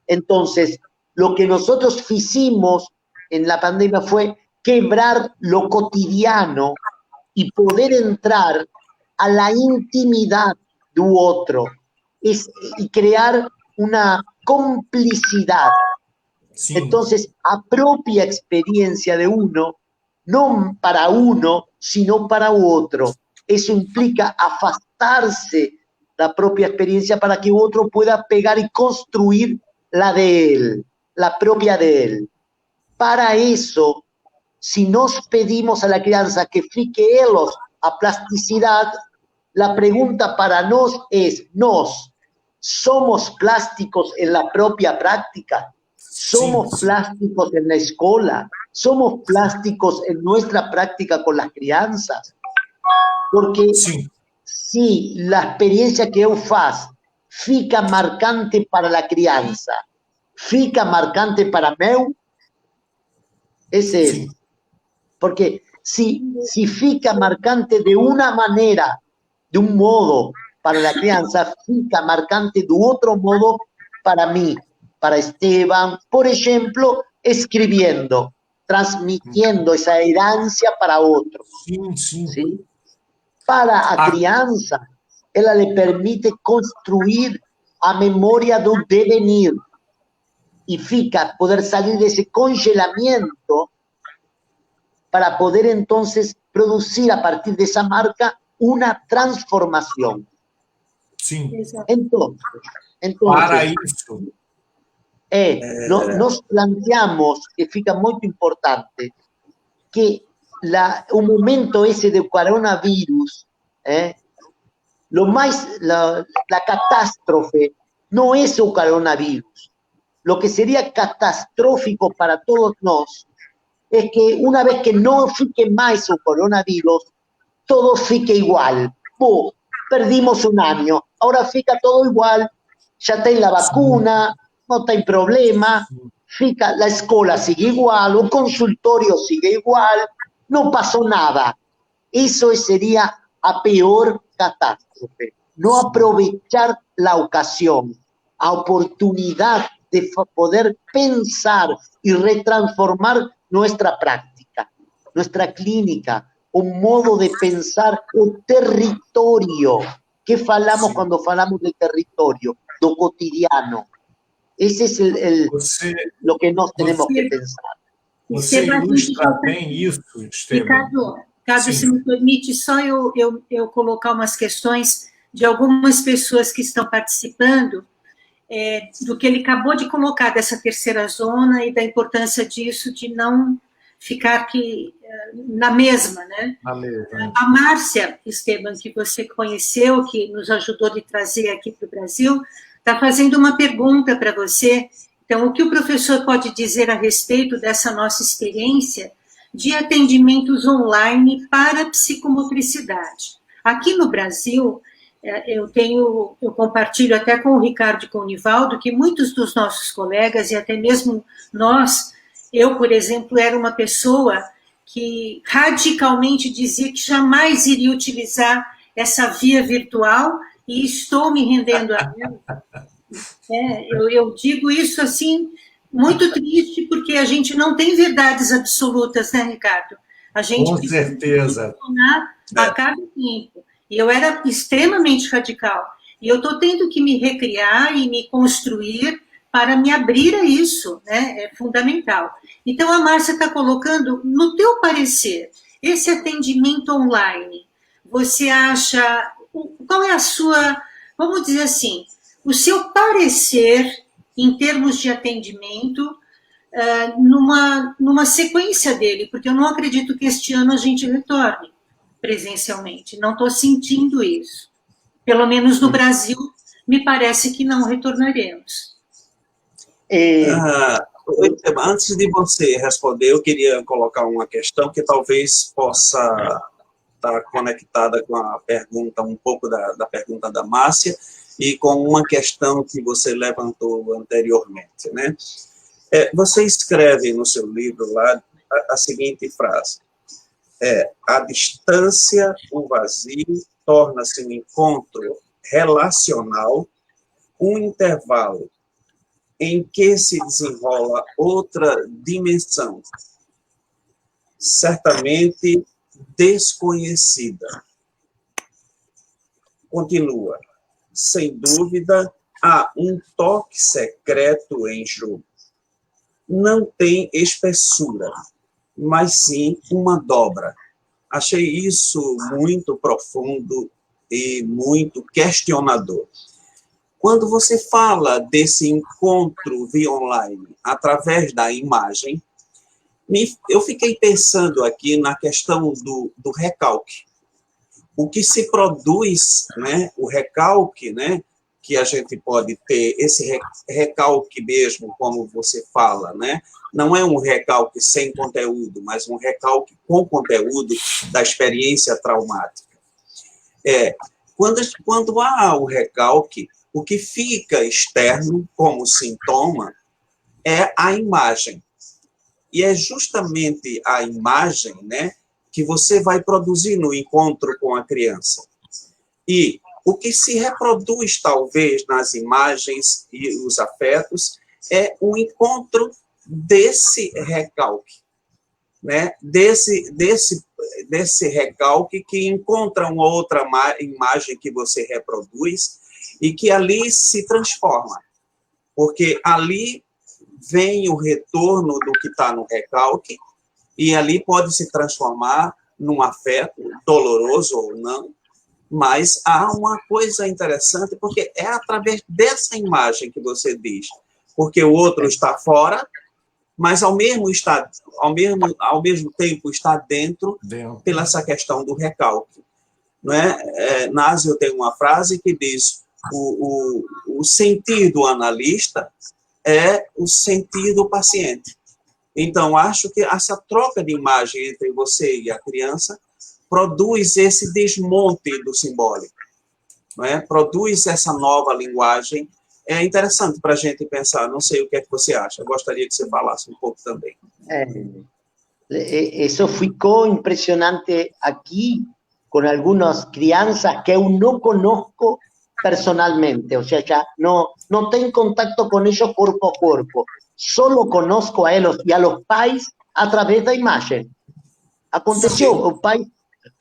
Entonces, lo que nosotros hicimos en la pandemia fue quebrar lo cotidiano y poder entrar a la intimidad del otro y crear una complicidad. Sim. Entonces, a propia experiencia de uno, no para uno, sino para otro. Eso implica afastarse la propia experiencia para que otro pueda pegar y construir la de él, la propia de él. Para eso, si nos pedimos a la crianza que fique elos a plasticidad, la pregunta para nos es, ¿nos somos plásticos en la propia práctica? ¿Somos plásticos en la escuela? ¿Somos plásticos en nuestra práctica con las crianzas? Porque si la experiencia que eu faço fica marcante para la crianza, fica marcante para meu, ese es. Porque si fica marcante de una manera, de un modo para la crianza, fica marcante de otro modo para mí, para Esteban, por ejemplo, escribiendo, transmitiendo esa herencia para otros. ¿Sí? Para a crianza, ela le permite construir a memoria do devenir y fica poder salir de ese congelamiento para poder entonces producir a partir de esa marca una transformación. Sim. Entonces para isso. Nos planteamos, que fica muy importante, que un momento ese de coronavirus, la catástrofe no es el coronavirus. Lo que sería catastrófico para todos nosotros es que una vez que no fique más el coronavirus, todo fique igual. Perdimos un año, ahora fica todo igual, ya está la vacuna, no está en problema, fica, la escuela sigue igual, el consultorio sigue igual, no pasó nada. Eso sería a peor catástrofe. No aprovechar la ocasión, la oportunidad de poder pensar y retransformar nuestra práctica, nuestra clínica, un modo de pensar un territorio. ¿Qué falamos cuando falamos de territorio? Lo cotidiano. Ese es lo que nós tenemos que pensar. Você ilustra bem isso, Esteban. Ricardo, se me permite só eu colocar umas questões de algumas pessoas que estão participando, do que ele acabou de colocar dessa terceira zona e da importância disso de não ficar aqui na mesma, né? Na mesma. A Márcia, Esteban, que você conheceu, que nos ajudou de trazer aqui para o Brasil, está fazendo uma pergunta para você. Então, o que o professor pode dizer a respeito dessa nossa experiência de atendimentos online para psicomotricidade? Aqui no Brasil, eu compartilho até com o Ricardo e com o Nivaldo que muitos dos nossos colegas, e até mesmo nós, eu, por exemplo, era uma pessoa que radicalmente dizia que jamais iria utilizar essa via virtual e estou me rendendo a ela. Eu digo isso assim, muito triste, porque a gente não tem verdades absolutas, né, Ricardo? A gente com certeza funcionar a cada tempo. E eu era extremamente radical. E eu estou tendo que me recriar e me construir para me abrir a isso, né? É fundamental. Então, a Márcia está colocando, no teu parecer, esse atendimento online, você acha, qual é a sua, vamos dizer assim, o seu parecer em termos de atendimento numa sequência dele, porque eu não acredito que este ano a gente retorne presencialmente, não estou sentindo isso. Pelo menos no Brasil, me parece que não retornaremos. Antes de você responder, eu queria colocar uma questão que talvez possa estar conectada com a pergunta, um pouco da pergunta da Márcia, e com uma questão que você levantou anteriormente, né? Você escreve no seu livro lá a seguinte frase: a distância, o vazio, torna-se um encontro relacional, um intervalo em que se desenrola outra dimensão, certamente desconhecida. Continua. Sem dúvida, há um toque secreto em jogo. Não tem espessura, mas sim uma dobra. Achei isso muito profundo e muito questionador. Quando você fala desse encontro via online, através da imagem, eu fiquei pensando aqui na questão do recalque. O que se produz, né, o recalque, né, que a gente pode ter, esse recalque mesmo, como você fala, né, não é um recalque sem conteúdo, mas um recalque com conteúdo da experiência traumática. Quando há o recalque, o que fica externo como sintoma é a imagem. E é justamente a imagem, né, que você vai produzir no encontro com a criança. E o que se reproduz, talvez, nas imagens e os afetos é o encontro desse recalque, né? Desse recalque que encontra uma outra imagem que você reproduz e que ali se transforma. Porque ali vem o retorno do que está no recalque e ali pode se transformar num afeto, doloroso ou não, mas há uma coisa interessante, porque é através dessa imagem que você diz, porque o outro está fora, mas ao mesmo tempo está dentro. Pela essa questão do recalque. Não é? Nasio tem uma frase que diz: o sentir do analista é o sentir do paciente. Então, acho que essa troca de imagem entre você e a criança produz esse desmonte do simbólico, não é? Produz essa nova linguagem. É interessante para a gente pensar, não sei o que é que você acha, eu gostaria que você falasse um pouco também. Eso ficou impresionante aqui, com algumas crianças que eu não conozco personalmente, ou seja, não tenho contato com eles corpo a corpo, solo conozco a eles e a los pais através da imagem. Aconteceu, o pai,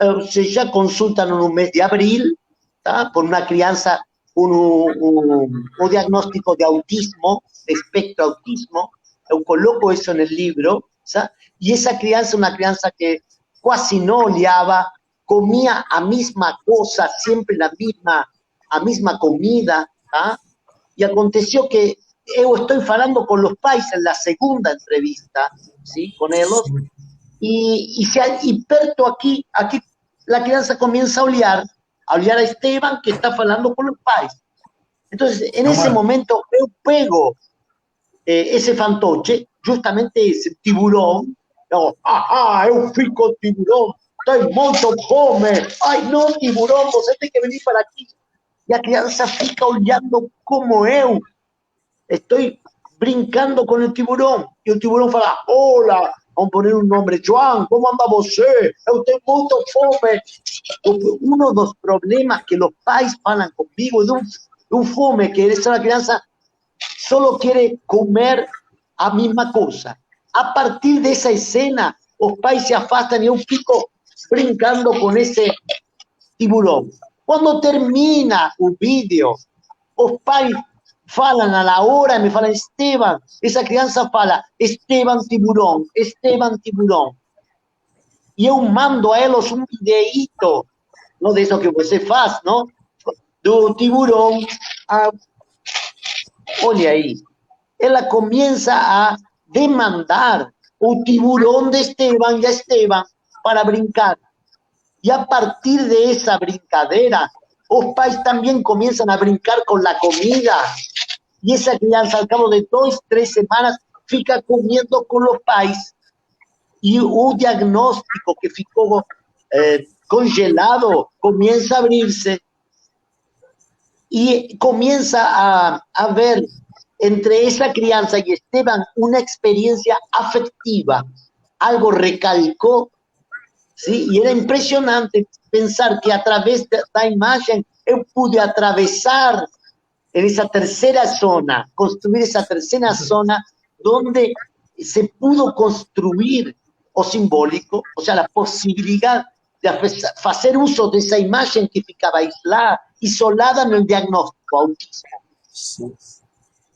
ou seja, consulta no mês de abril, tá? Por uma criança, um diagnóstico de autismo, de espectro autismo, eu coloco isso no livro, tá? E essa criança, uma criança que quase não olhava, comia a mesma coisa, sempre a mesma comida, tá? E aconteceu que eu estou falando com os pais na segunda entrevista, ¿sí? Com eles, e perto aqui a criança começa a olhar a Esteban, que está falando com os pais. Então, nesse momento, eu pego esse fantoche, justamente esse tiburão, eu fico tiburão, tem muito fome, ai não, tiburão, você tem que venir para aqui. E a criança fica olhando como eu estou brincando com o tiburão. E o tiburão fala: olá, vamos poner um nome, João, como anda você? Eu tenho muita fome. Um dos problemas que os pais falam comigo é de fome, que essa criança só quer comer a mesma coisa. A partir dessa cena, os pais se afastam e eu fico brincando com esse tiburão. Quando termina o vídeo, os pais falam a la hora, me falam: Esteban, essa criança fala Esteban tiburão, Esteban tiburão. E eu mando a eles um videito, não disso que você faz, não? Do tiburão. Olha aí, ela começa a demandar o tiburão de Esteban e a Esteban para brincar. E a partir dessa brincadeira, os pais também começam a brincar com a comida. E essa criança, ao cabo de 2, 3 semanas, fica comendo com os pais. E o diagnóstico que ficou congelado começa a abrir-se. E começa a ver entre esa crianza y Esteban una experiencia afectiva, algo recalcó, ¿sí? Y era impresionante pensar que a través de esta imagen yo pude atravesar en esa tercera zona, construir esa tercera zona donde se pudo construir o simbólico, o sea, la posibilidad de hacer uso de esa imagen que ficaba isolada en el diagnóstico autismo. Sí.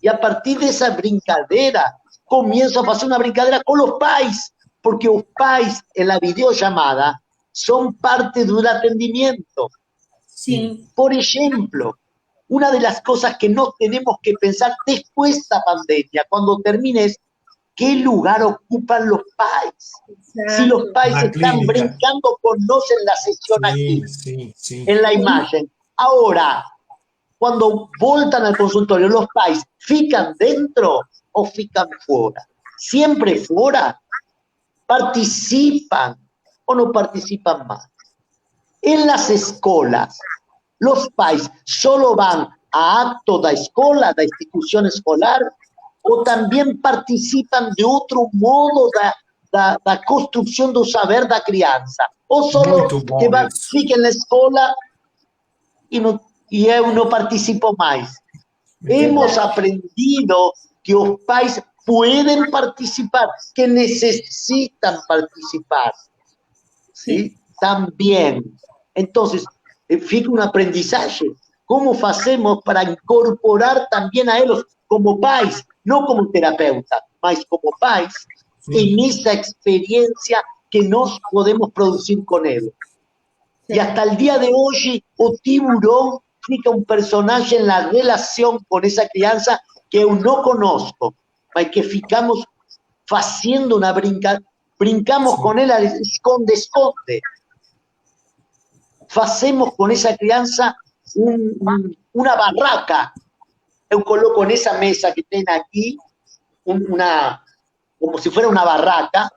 Y a partir de esa brincadeira, comienzo a hacer una brincadeira con los pais, porque los pais en la videollamada son parte de un atendimiento. Sí. Por ejemplo, una de las cosas que no tenemos que pensar después de esta pandemia, cuando termine, es qué lugar ocupan los pais. Exacto. Si los pais La están clínica. brincando con nos en la sesión aquí, en la imagen. Ahora, cuando voltan al consultorio, los pais, ¿fican dentro o fican fuera? Siempre fuera. ¿Participan o no participan más? En las escuelas, los pais solo van a acto da escola, da institución escolar, o también participan de otro modo da construcción do saber da criança. O solo que fica na escola e eu não participo mais. Hemos aprendido que os pais pueden participar, que necesitan participar. ¿Sí? También. Entonces, fica un aprendizaje. ¿Cómo hacemos para incorporar también a ellos como pais, no como terapeuta, mas como pais, en esa experiencia que nos podemos producir con ellos? Y hasta el día de hoy, o tiburón fica un personaje en la relación con esa crianza que yo no conozco, pero que ficamos haciendo una brincamos con él al esconde-esconde. Hacemos con esa crianza una barraca. Yo coloco en esa mesa que tienen aquí, como si fuera una barraca.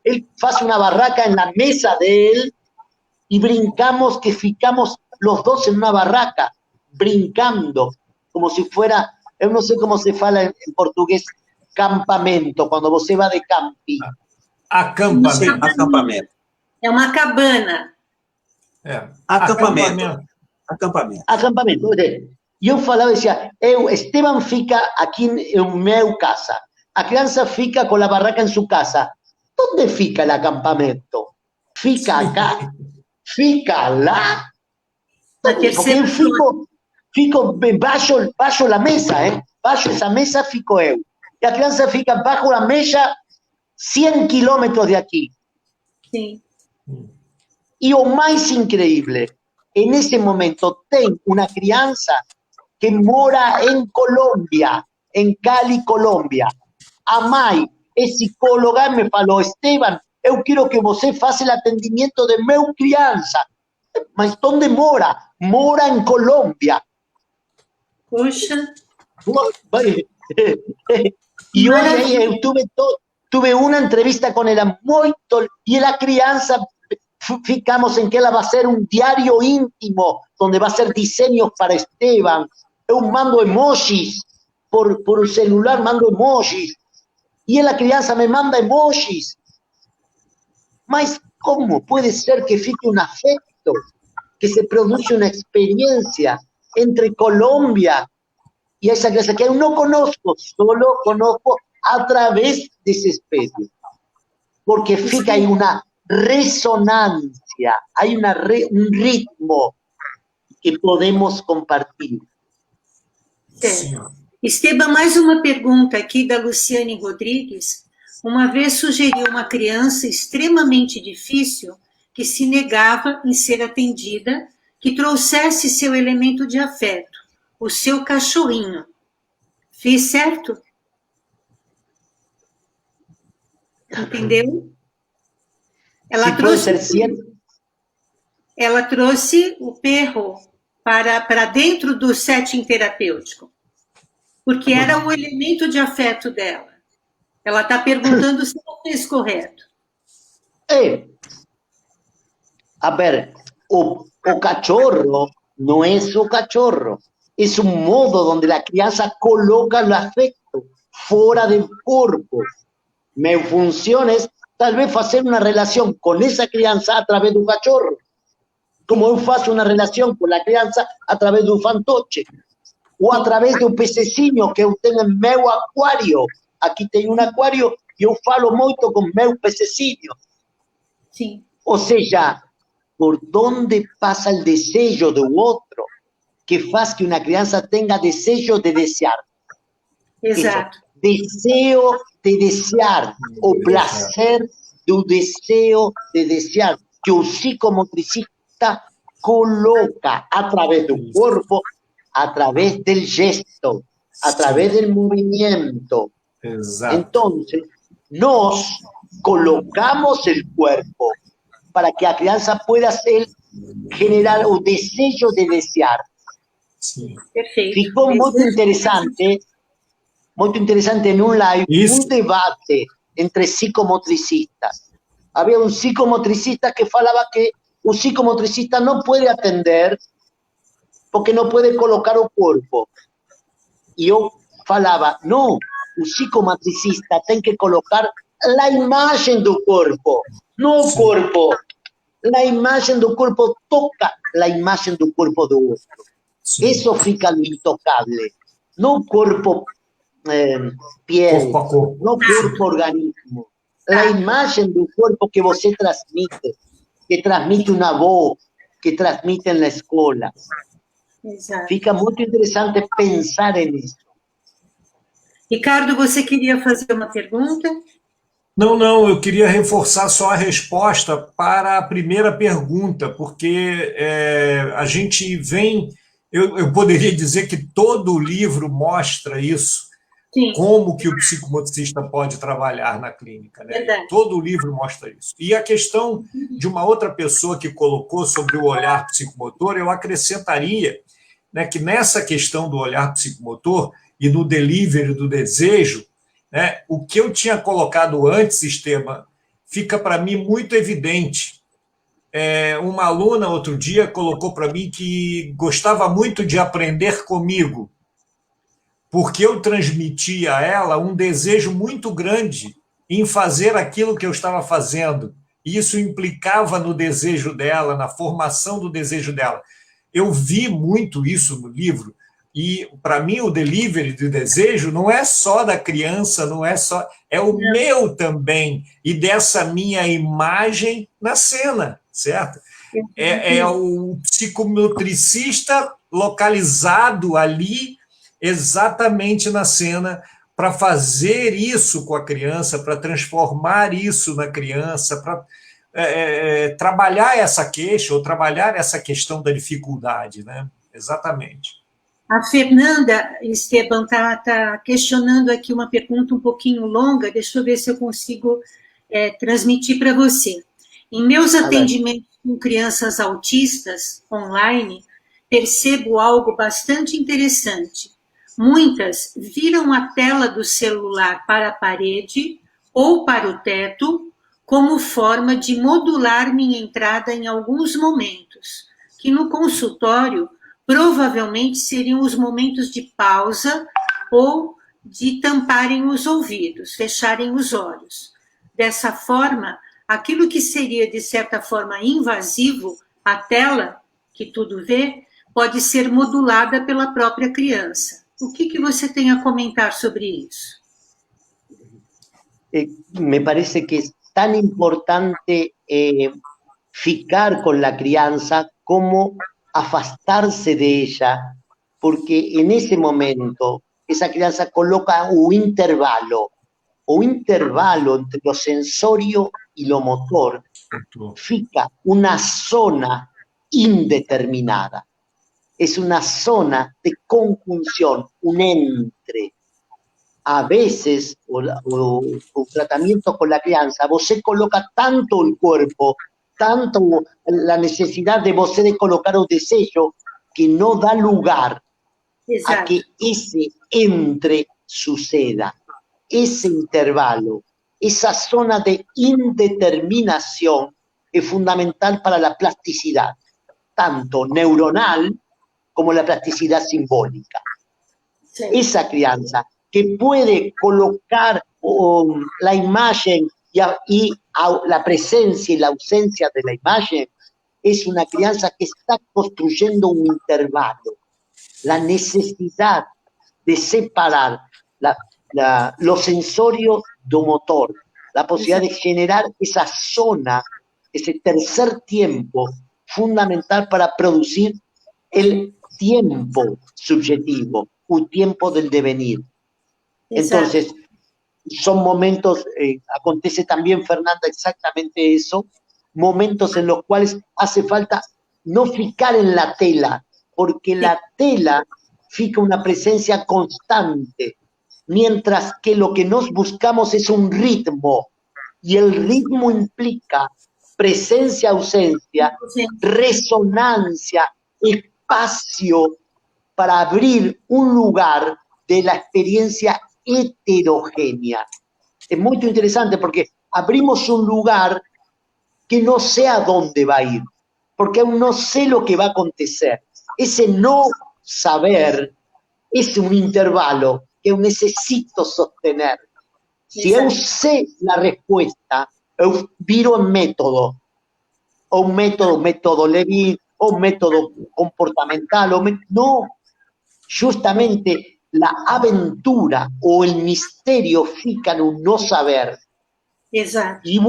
Él hace una barraca en la mesa de él y brincamos, que ficamos los dos en una barraca, brincando, como si fuera, yo no sé cómo se fala en portugués, campamento, cuando você va de camping. Acampamento. Acampamento. É uma cabana. Acampamento. Acampamento. E eu falava e dizia, Esteban fica aqui em minha casa, a criança fica com a barraca em sua casa. Onde fica o acampamento? Fica acá? Fica lá? Porque eu fico baixo la mesa, baixo essa mesa fico eu. E a criança fica baixo a mesa 100 quilômetros de aqui. Sim. E o mais increíble, nesse momento tem uma criança que mora em Colômbia, em Cali, Colômbia. A mãe é psicóloga, me falou, Esteban, eu quero que você faça o atendimento de meu criança. Mas onde mora? Mora em Colômbia. Poxa. E hoje eu tuve uma entrevista com ela muito, e a criança, ficamos en que ela va a ser un diario íntimo, donde va a ser diseños para Esteban. Eu mando emojis, por el celular mando emojis, y la crianza me manda emojis. Mas, ¿cómo puede ser que fique un afecto, que se produce una experiencia entre Colombia y esa crianza que yo no conozco, solo conozco a través de ese especie? Porque fica ahí una resonancia, hay un ritmo que podemos compartilhar. Esteban, mais uma pergunta aqui da Luciane Rodrigues. Uma vez sugeriu uma criança extremamente difícil que se negava em ser atendida, que trouxesse seu elemento de afeto, o seu cachorrinho. Fiz certo? Entendeu? Ela trouxe o perro para dentro do setting terapêutico, porque era o elemento de afeto dela. Ela está perguntando se eu fiz correto. A ver, o cachorro não é só cachorro. es un modo donde la crianza coloca el afecto fuera del cuerpo. Mi función es tal vez hacer una relación con esa crianza a través de un cachorro, como yo faço una relación con la crianza a través de un fantoche, o a través de un pececinho que eu tenho en meu acuario. Aquí tengo un acuario y yo falo mucho con meu pececinho. Sim. O sea, por dónde pasa el deseo de otro, que faz que una crianza tenga deseo de desear. Exato. Eso, deseo de desear, o placer do deseo de desear, que o psicomotricista coloca a través del cuerpo, a través del gesto, a través del movimiento. Exato. Entonces, nos colocamos el cuerpo para que la crianza pueda generar el deseo de desear. Sim. Perfeito. Ficou muito interessante em um live, um debate entre psicomotricistas. Havia um psicomotricista que falava que o psicomotricista não pode atender porque não pode colocar o corpo. E eu falava, não, o psicomotricista tem que colocar a imagem do corpo, não o corpo. A imagem do corpo toca a imagem do corpo do outro. Sim. Isso fica no intocável. No corpo, piel, Corpo a corpo. no corpo organismo. A imagem do corpo que você transmite, que transmite uma avó, que transmite na escola. Exato. Fica muito interessante pensar nisso. Ricardo, você queria fazer uma pergunta? Não, eu queria reforçar só a resposta para a primeira pergunta, porque a gente vem... Eu poderia dizer que todo o livro mostra isso, Sim. como que o psicomotricista pode trabalhar na clínica. Né? Verdade. Todo o livro mostra isso. E a questão de uma outra pessoa que colocou sobre o olhar psicomotor, eu acrescentaria, né, que nessa questão do olhar psicomotor e no delivery do desejo, né, o que eu tinha colocado antes, Esteban, fica para mim muito evidente. Uma aluna, outro dia, colocou para mim que gostava muito de aprender comigo, porque eu transmitia a ela um desejo muito grande em fazer aquilo que eu estava fazendo. E isso implicava no desejo dela, na formação do desejo dela. Eu vi muito isso no livro, e, para mim, o delivery do desejo não é só da criança, não é só... É o meu também, e dessa minha imagem na cena, certo? É o psicomotricista localizado ali, exatamente na cena, para fazer isso com a criança, para transformar isso na criança, para trabalhar essa queixa, ou trabalhar essa questão da dificuldade, né? Exatamente. A Fernanda, Esteban, está questionando aqui uma pergunta um pouquinho longa, deixa eu ver se eu consigo transmitir para você. Em meus atendimentos com crianças autistas online, percebo algo bastante interessante. Muitas viram a tela do celular para a parede ou para o teto como forma de modular minha entrada em alguns momentos, que no consultório provavelmente seriam os momentos de pausa ou de tamparem os ouvidos, fecharem os olhos. Dessa forma, aquilo que seria, de certa forma, invasivo, a tela, que tudo vê, pode ser modulada pela própria criança. O que você tem a comentar sobre isso? Me parece que é tão importante ficar com a criança como afastarse de ella, porque en ese momento esa crianza coloca un intervalo entre lo sensorio y lo motor, fica una zona indeterminada. Es una zona de conjunción, un entre. A veces, o tratamiento con la crianza, você coloca tanto el cuerpo, tanto la necesidad de você de colocar o desejo, que no da lugar a que ese entre suceda. Ese intervalo, esa zona de indeterminación es fundamental para la plasticidad, tanto neuronal como la plasticidad simbólica. Sí. Esa crianza que puede colocar la imagen y la presencia y la ausencia de la imagen, es una crianza que está construyendo un intervalo. La necesidad de separar lo sensorio do motor, la posibilidad de generar esa zona, ese tercer tiempo fundamental para producir el tiempo subjetivo, un tiempo del devenir. Exacto. Entonces, son momentos, acontece también, Fernanda, exactamente eso, momentos en los cuales hace falta no ficar en la tela, porque la tela fica una presencia constante, mientras que lo que nos buscamos es un ritmo, y el ritmo implica presencia, ausencia, resonancia, espacio para abrir un lugar de la experiencia heterogénea. Es muy interesante porque abrimos un lugar que no sé a dónde va a ir, porque aún no sé lo que va a acontecer. Ese no saber es un intervalo que eu necesito sostener. Se eu sei a resposta, eu viro en método, ou método Levin, ou método comportamental, no, justamente la aventura o el misterio fica no no saber. Exato. E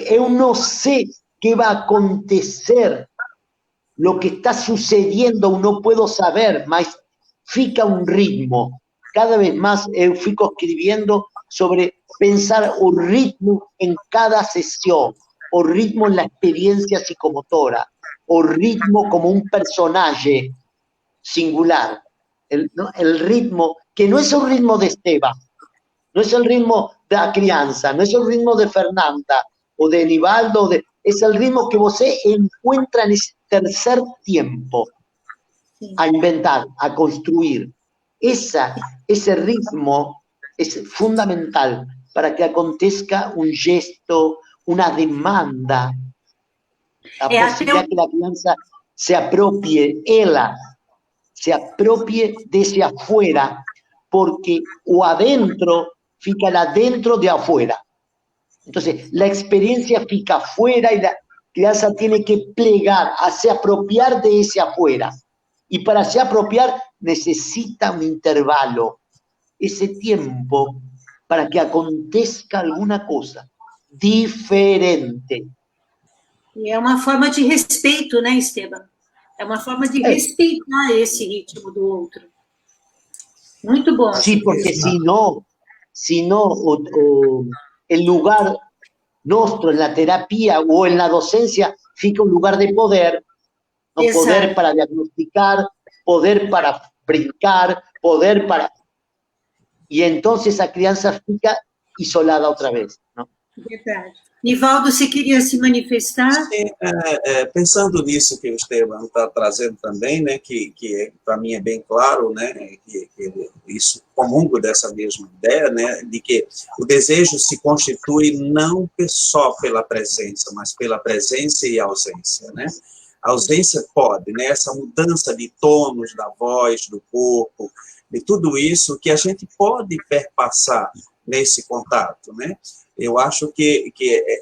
eu não sei qué va a acontecer, lo que está sucediendo no puedo saber, mas fica un ritmo. Cada vez más eu fico escribiendo sobre pensar o ritmo en cada sesión, o ritmo en la experiencia psicomotora, o ritmo como un personaje singular, el ritmo, que no es el ritmo de Esteban, no es el ritmo de la crianza, no es el ritmo de Fernanda o de Nivaldo, es el ritmo que você encuentra en ese tercer tiempo a inventar, a construir. Ese ritmo es fundamental para que acontezca un gesto, una demanda, la posibilidad que la crianza se apropie, se apropie desde afuera, porque o adentro fica el adentro de afuera. Entonces, la experiencia fica afuera y la crianza tiene que plegar, se apropiar de ese afuera. Y para se apropiar necesita un intervalo, ese tiempo para que acontezca alguna cosa diferente. E é uma forma de respeito, né, Esteban? É uma forma de respeitar esse ritmo do outro. Muito bom. Sí, porque si no, el lugar nuestro en la terapia o en la docencia fica un lugar de poder, ¿no? Poder para diagnosticar, poder para brincar, poder para... Y entonces esa crianza fica isolada otra vez, ¿no? Verdade. Nivaldo, você queria se manifestar? Sim, pensando nisso que o Esteban está trazendo também, né, que para mim é bem claro, né, que isso comungo dessa mesma ideia, né, de que o desejo se constitui não só pela presença, mas pela presença e ausência, né? A ausência pode, né, essa mudança de tônus da voz, do corpo, de tudo isso que a gente pode perpassar nesse contato, né? Eu acho que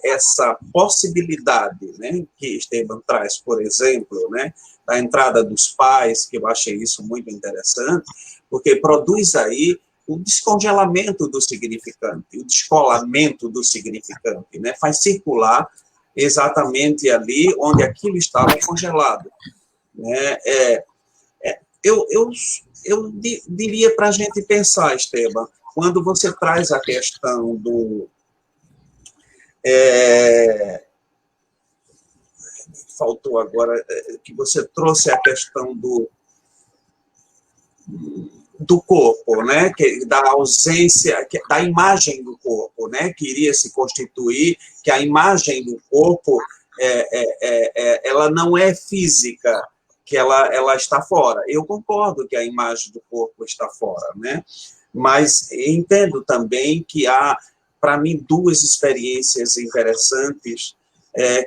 essa possibilidade, né, que Esteban traz, por exemplo, né, da entrada dos pais, que eu achei isso muito interessante, porque produz aí o descongelamento do significante, o descolamento do significante, né, faz circular exatamente ali onde aquilo estava congelado. Né? Eu diria para a gente pensar, Esteban, quando você traz a questão do... faltou agora, que você trouxe a questão do corpo, né, da ausência, da imagem do corpo, né, que iria se constituir, que a imagem do corpo, ela não é física, que ela está fora. Eu concordo que a imagem do corpo está fora, né, mas entendo também que há, para mim, duas experiências interessantes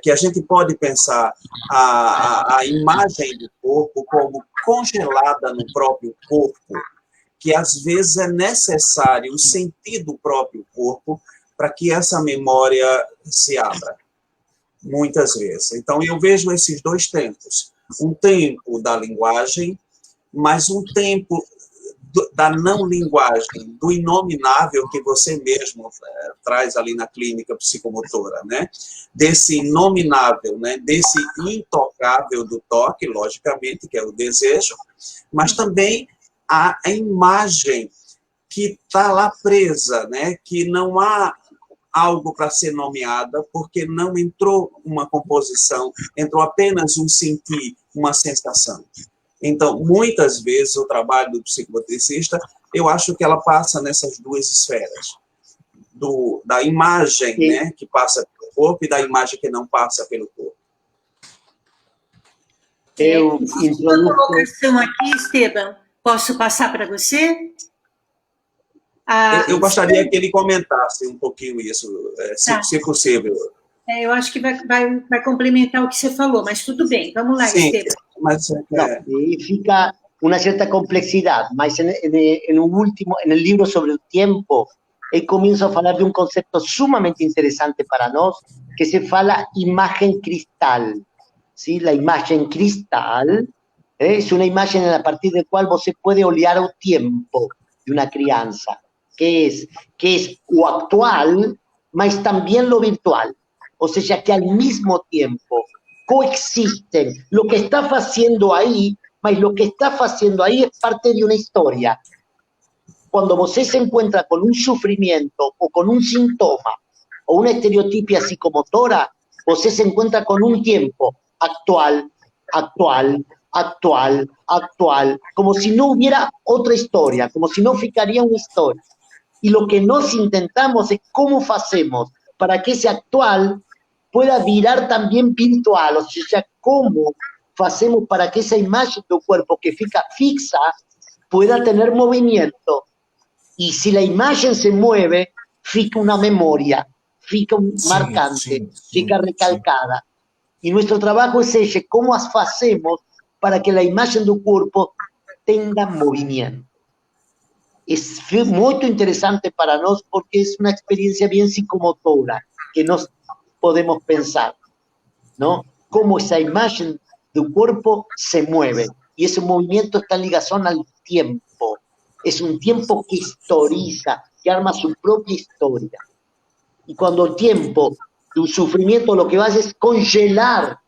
que a gente pode pensar a imagem do corpo como congelada no próprio corpo, que às vezes é necessário sentir do próprio corpo para que essa memória se abra, muitas vezes. Então, eu vejo esses dois tempos. Um tempo da linguagem, mas um tempo da não linguagem, do inominável que você mesmo traz ali na clínica psicomotora, né? Desse inominável, né? Desse intocável do toque, logicamente, que é o desejo, mas também a imagem que está lá presa, né? Que não há algo para ser nomeada, porque não entrou uma composição, entrou apenas um sentir, uma sensação. Então, muitas vezes, o trabalho do psicomotricista, eu acho que ela passa nessas duas esferas. Da imagem, né, que passa pelo corpo e da imagem que não passa pelo corpo. Existe uma colocação aqui, Esteban. Posso passar para você? Eu gostaria que ele comentasse um pouquinho isso, se possível. Eu acho que vai complementar o que você falou, mas tudo bem. Vamos lá, Sim, Esteban. mas fica una cierta complejidad, mas en el libro sobre el tiempo, él comienza a hablar de un concepto sumamente interesante para nós, que se fala imagen cristal. ¿Sí? La imagen cristal es una imagen a partir de cual você puede olhar o tiempo de una crianza, que es lo actual, mas también lo virtual. O sea, que al mismo tiempo coexisten lo que está haciendo ahí, mas lo que está haciendo ahí es parte de una historia. Cuando você se encuentra con un sufrimiento o con un síntoma o una estereotipia psicomotora, você se encuentra con un tiempo actual, como si no hubiera otra historia, como si no ficaría una historia. Y lo que nos intentamos es cómo hacemos para que ese actual pueda virar también virtual, o sea, cómo hacemos para que esa imagen del cuerpo que fica fixa pueda tener movimiento. Y si la imagen se mueve, fica una memoria, fica un marcante, fica recalcada. Y nuestro trabajo es ese, cómo hacemos para que la imagen del cuerpo tenga movimiento. Es muy interesante para nosotros porque es una experiencia bien psicomotora que nos podemos pensar, ¿no? Cómo esa imagen del cuerpo se mueve. Y ese movimiento está en ligación al tiempo. Es un tiempo que historiza, que arma su propia historia. Y cuando el tiempo, tu sufrimiento, lo que hace es congelar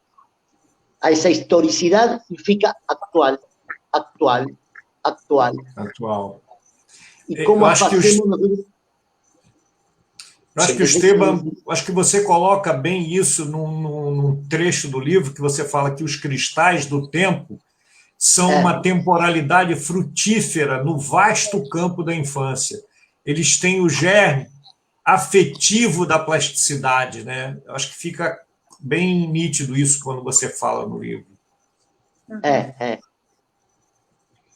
a esa historicidad y fica actual. E como acho que o Esteban, acho que você coloca bem isso num trecho do livro que você fala que os cristais do tempo são uma temporalidade frutífera no vasto campo da infância. Eles têm o germe afetivo da plasticidade, né? Acho que fica bem nítido isso quando você fala no livro.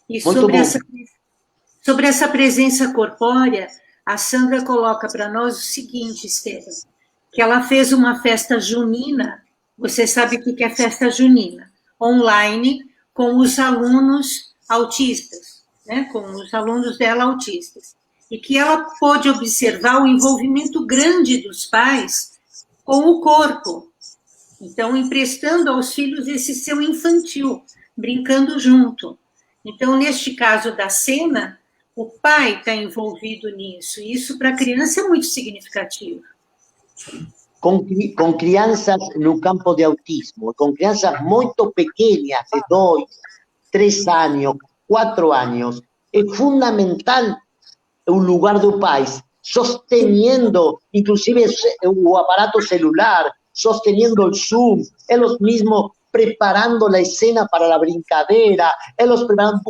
E sobre essa presença corpórea, a Sandra coloca para nós o seguinte, Esteban, que ela fez uma festa junina, você sabe o que é festa junina, online, com os alunos autistas, né? Com os alunos dela autistas, e que ela pôde observar o envolvimento grande dos pais com o corpo, então emprestando aos filhos esse seu infantil, brincando junto. Então, neste caso da cena, o pai está envolvido nisso, e isso para a criança é muito significativo. Com crianças no campo de autismo, com crianças muito pequenas, de 2, 3 anos, 4 anos, é fundamental o lugar do pai, sosteniendo inclusive o aparato celular, sosteniendo el Zoom, ellos mismos preparando la escena para la brincadera, ellos preparan,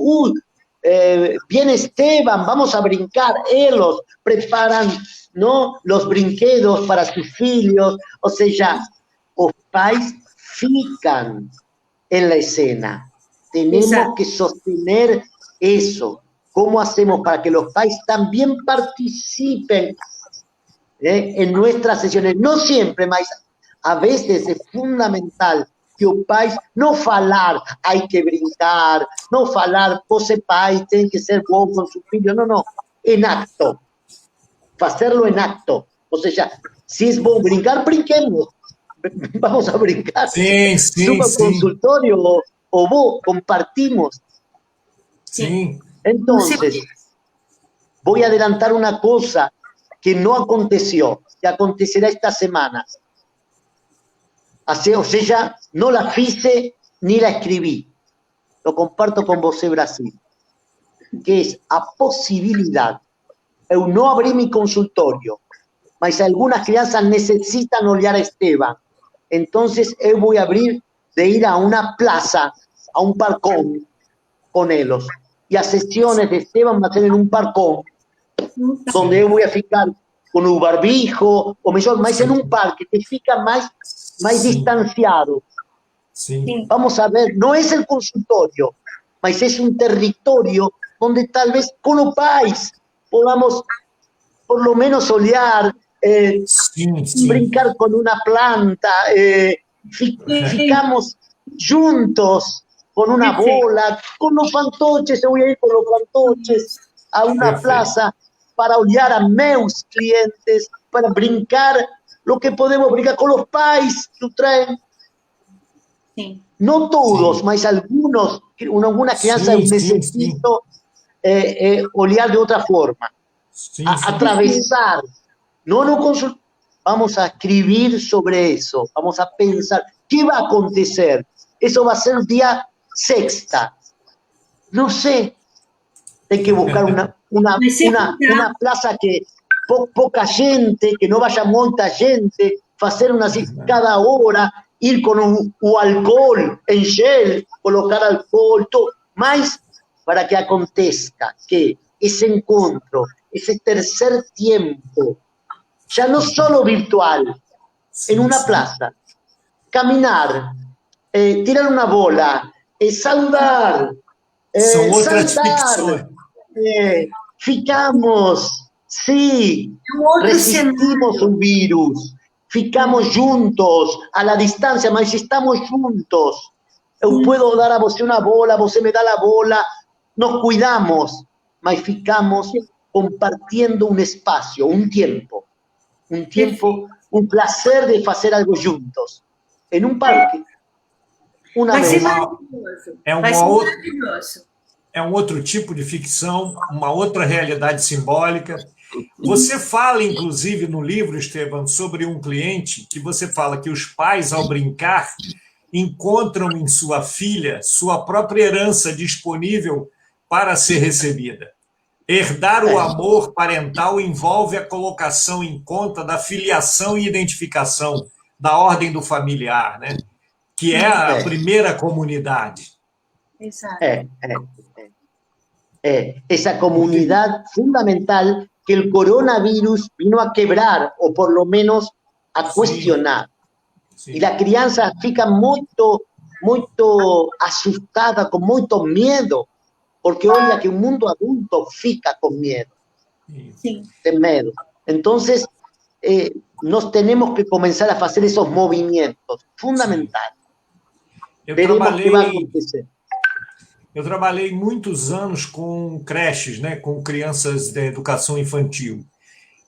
viene Esteban, vamos a brincar, ellos preparan, ¿no?, los brinquedos para sus hijos, o sea, los pais fican en la escena. Tenemos que sostener eso. ¿Cómo hacemos para que los pais también participen en nuestras sesiones? No siempre, mas A veces es fundamental que os pais não falar, hay que brincar, não falar, você pai tem que ser bom com seu filho, não, en acto, hacerlo en acto. O sea, si es bom brincar, brinquemos, vamos a brincar. Sim, sim, Suba ao sim. consultorio o vos, compartimos. Sim. Entonces, voy a adelantar una cosa que no aconteció, que acontecerá esta semana. O sea, no la hice ni la escribí. Lo comparto con vos, Brasil. Que es a posibilidad. Eu no abrí mi consultorio, mas algunas crianças necesitan olhar a Esteban. Entonces, eu voy a abrir de ir a una plaza, a un parcón con ellos. Y las sesiones de Esteban van a ser en un parcón, donde eu voy a ficar con un barbijo, o mejor, más en un parque, que fica más distanciado. Sim. Vamos a ver, no es el consultorio, mas es un territorio donde tal vez con los pais podamos por lo menos olear, brincar con una planta, ficamos juntos con una bola, con los fantoches, yo voy a ir con los fantoches a una plaza para olear a meus clientes, para brincar lo que podemos brincar con los pais que traen. Sí. No todos, mas algunos, algunas crianças necesito olear de otra forma. Atravesar. No vamos a escribir sobre eso, vamos a pensar, ¿qué va a acontecer? Eso va a ser día sexta. No sé, hay que buscar una plaza que poca gente, que no vaya mucha gente, hacer una cada hora, ir con un alcohol en gel, colocar alcohol, todo, más para que acontezca que ese encuentro, ese tercer tiempo, ya no solo virtual, en una plaza, caminar, tirar una bola, saludar, saltar, ficamos, resistimos un virus, ficamos juntos, a la distancia, mas estamos juntos. Eu puedo dar a você una bola, você me da la bola, nos cuidamos, mas ficamos compartiendo un espacio, un tiempo, un placer de hacer algo juntos, en un parque, una vez. É um outro tipo de ficção, uma outra realidade simbólica. Você fala, inclusive, no livro, Esteban, sobre um cliente que você fala que os pais, ao brincar, encontram em sua filha sua própria herança disponível para ser recebida. Herdar o amor parental envolve a colocação em conta da filiação e identificação da ordem do familiar, né? Que é a primeira comunidade. Exato. Esa comunidad fundamental que el coronavirus vino a quebrar, o por lo menos a cuestionar. Sí. Y la crianza fica muy asustada, con mucho miedo, porque olha que un mundo adulto fica con miedo, de miedo. Entonces, nos tenemos que comenzar a hacer esos movimientos fundamentales. Veremos qué va a acontecer. Eu trabalhei muitos anos com creches, né, com crianças de educação infantil.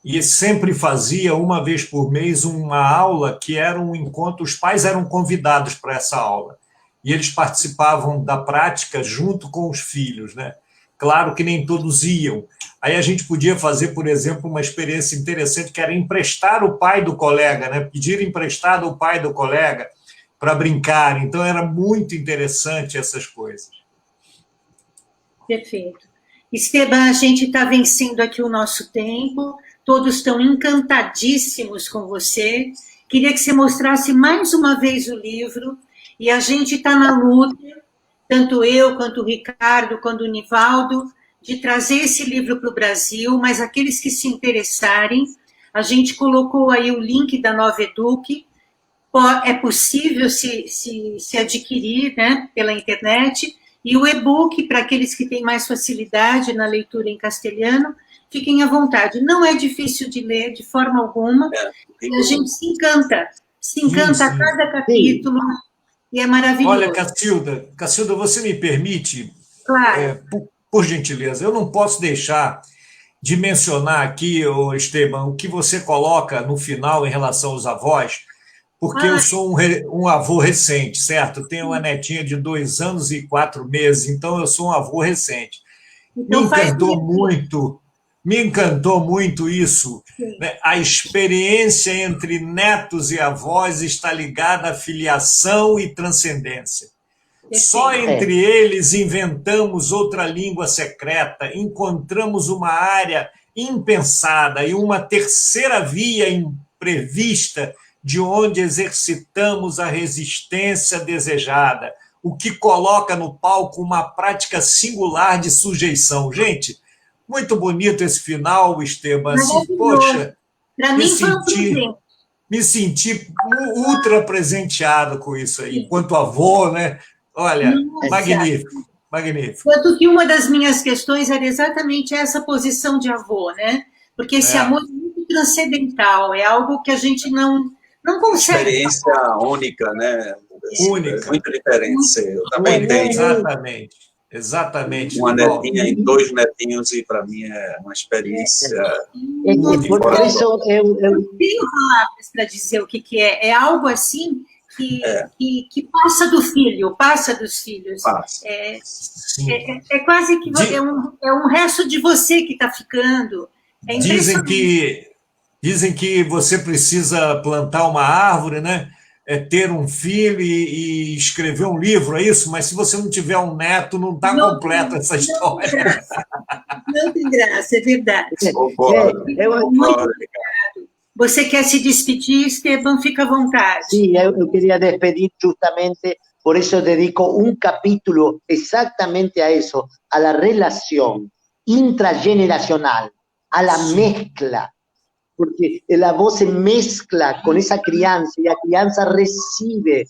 E sempre fazia, uma vez por mês, uma aula que era um encontro, os pais eram convidados para essa aula. E eles participavam da prática junto com os filhos, né? Claro que nem todos iam. Aí a gente podia fazer, por exemplo, uma experiência interessante, que era emprestar o pai do colega, né? Pedir emprestado o pai do colega para brincar. Então, era muito interessante essas coisas. Perfeito. Esteban, a gente está vencendo aqui o nosso tempo, todos estão encantadíssimos com você. Queria que você mostrasse mais uma vez o livro, e a gente está na luta, tanto eu, quanto o Ricardo, quanto o Nivaldo, de trazer esse livro para o Brasil, mas aqueles que se interessarem, a gente colocou aí o link da Nova Eduque, é possível se adquirir, né, pela internet, e o e-book, para aqueles que têm mais facilidade na leitura em castelhano, fiquem à vontade. Não é difícil de ler, de forma alguma, e a gente se encanta se encanta a cada capítulo e é maravilhoso. Olha, Cacilda, você me permite, Claro. por gentileza, eu não posso deixar de mencionar aqui, Esteban, o que você coloca no final em relação aos avós, porque eu sou um avô recente, certo? Tenho uma netinha de 2 anos e 4 meses, então eu sou um avô recente. Então Me encantou muito isso, né? A experiência entre netos e avós está ligada à filiação e transcendência. Só entre eles inventamos outra língua secreta, encontramos uma área impensada e uma terceira via imprevista de onde exercitamos a resistência desejada, o que coloca no palco uma prática singular de sujeição. Gente, muito bonito esse final, Esteban. Assim, poxa, para mim foi um presente. Me senti ultra presenteado com isso aí, enquanto avô, né? Olha, magnífico, magnífico. Tanto que uma das minhas questões era exatamente essa posição de avô, né? Porque esse amor é muito transcendental, é algo que a gente não consegue. Experiência única, né? Única. Muito diferente. Eu também tenho. Exatamente. Uma netinha e 2 netinhos, e para mim é uma experiência. Por isso eu tenho palavras para dizer o que é. É algo assim que passa do filho, passa dos filhos. É quase que é um resto de você que está ficando. É dizem que você precisa plantar uma árvore, né? Ter um filho e escrever um livro, é isso? Mas se você não tiver um neto, não está completa essa história. Não tem graça, é verdade. Muito obrigado. Você quer se despedir, Esteban? Fica à vontade. Sim, eu queria despedir justamente, por isso eu dedico um capítulo exatamente a isso, a la relación intrageneracional, a la mezcla, porque el avó se mezcla con esa crianza y la crianza recibe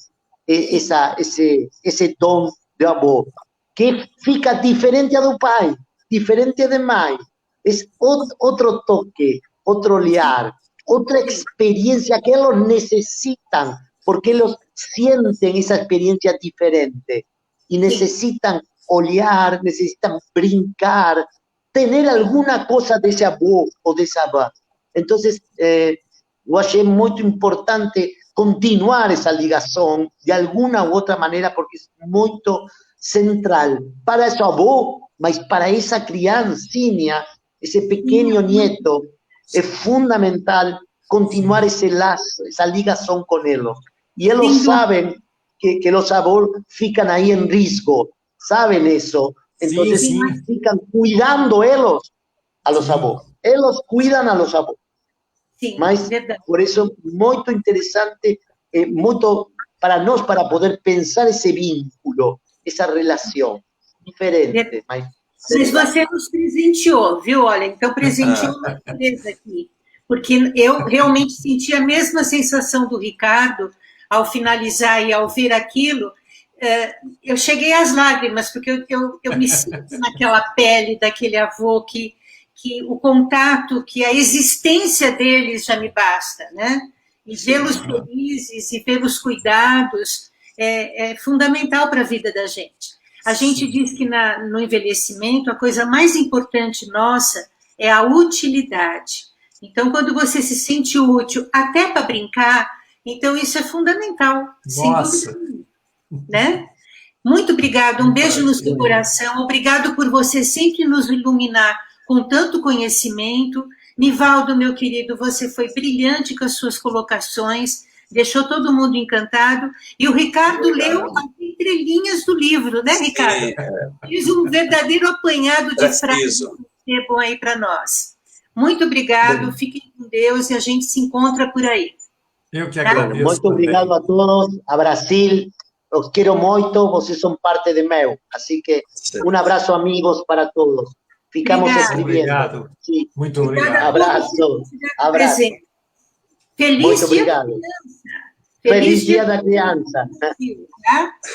ese don de avó, que fica diferente a do pai, diferente de mãe. Es otro toque, otro olhar, otra experiencia que ellos necesitan, porque ellos sienten esa experiencia diferente y necesitan olhar, necesitan brincar, tener alguna cosa de ese avó o de esa avó. Entonces, yo achei muy importante continuar esa ligación de alguna u otra manera, porque es muy central para ese avó, mas para esa criancinha, ese pequeño nieto, es fundamental continuar ese lazo, esa ligación con ellos. Y ellos saben que los avós fican ahí en riesgo, saben eso. Entonces, fican cuidando ellos a los avós. Ellos cuidan a los avós. Mas, por eso, muy interesante, muito para nós, para poder pensar esse vínculo, essa relação diferente. Mas você nos presenteou, viu? Olha, então presenteou uma surpresa aqui, porque eu realmente senti a mesma sensação do Ricardo ao finalizar e ao ver aquilo. Eu cheguei às lágrimas, porque eu me sinto naquela pele daquele avô que o contato, que a existência deles já me basta, né? E vê-los felizes e vê-los cuidados é fundamental para a vida da gente. A gente diz que no envelhecimento a coisa mais importante nossa é a utilidade. Então, quando você se sente útil, até para brincar, então isso é fundamental. Nossa! Sem dúvida, né? Muito obrigado, um beijo no seu coração. Obrigado por você sempre nos iluminar com tanto conhecimento. Nivaldo, meu querido, você foi brilhante com as suas colocações, deixou todo mundo encantado. E o Ricardo leu as entrelinhas do livro, né, Ricardo? Fiz um verdadeiro apanhado de frases que é bom aí para nós. Muito obrigado, fiquem com Deus e a gente se encontra por aí. Eu que agradeço. Muito obrigado a todos, a Brasil. Os quero muito, vocês são parte de meu. Assim que um abraço, amigos, para todos. Ficamos escrevendo. Obrigado. Sí. Muito obrigado. Abraço. Abraço. Feliz muito obrigado. Dia da Criança. Feliz Dia da Criança.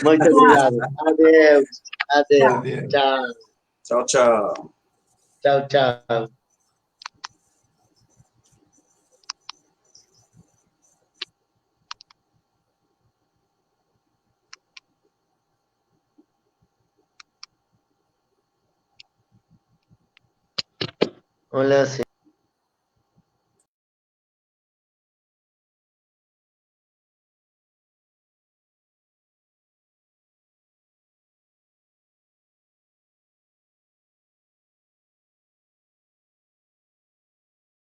Muito obrigado. Adeus. Adeus. Tchau. Tchau, tchau. Tchau, tchau. Hola,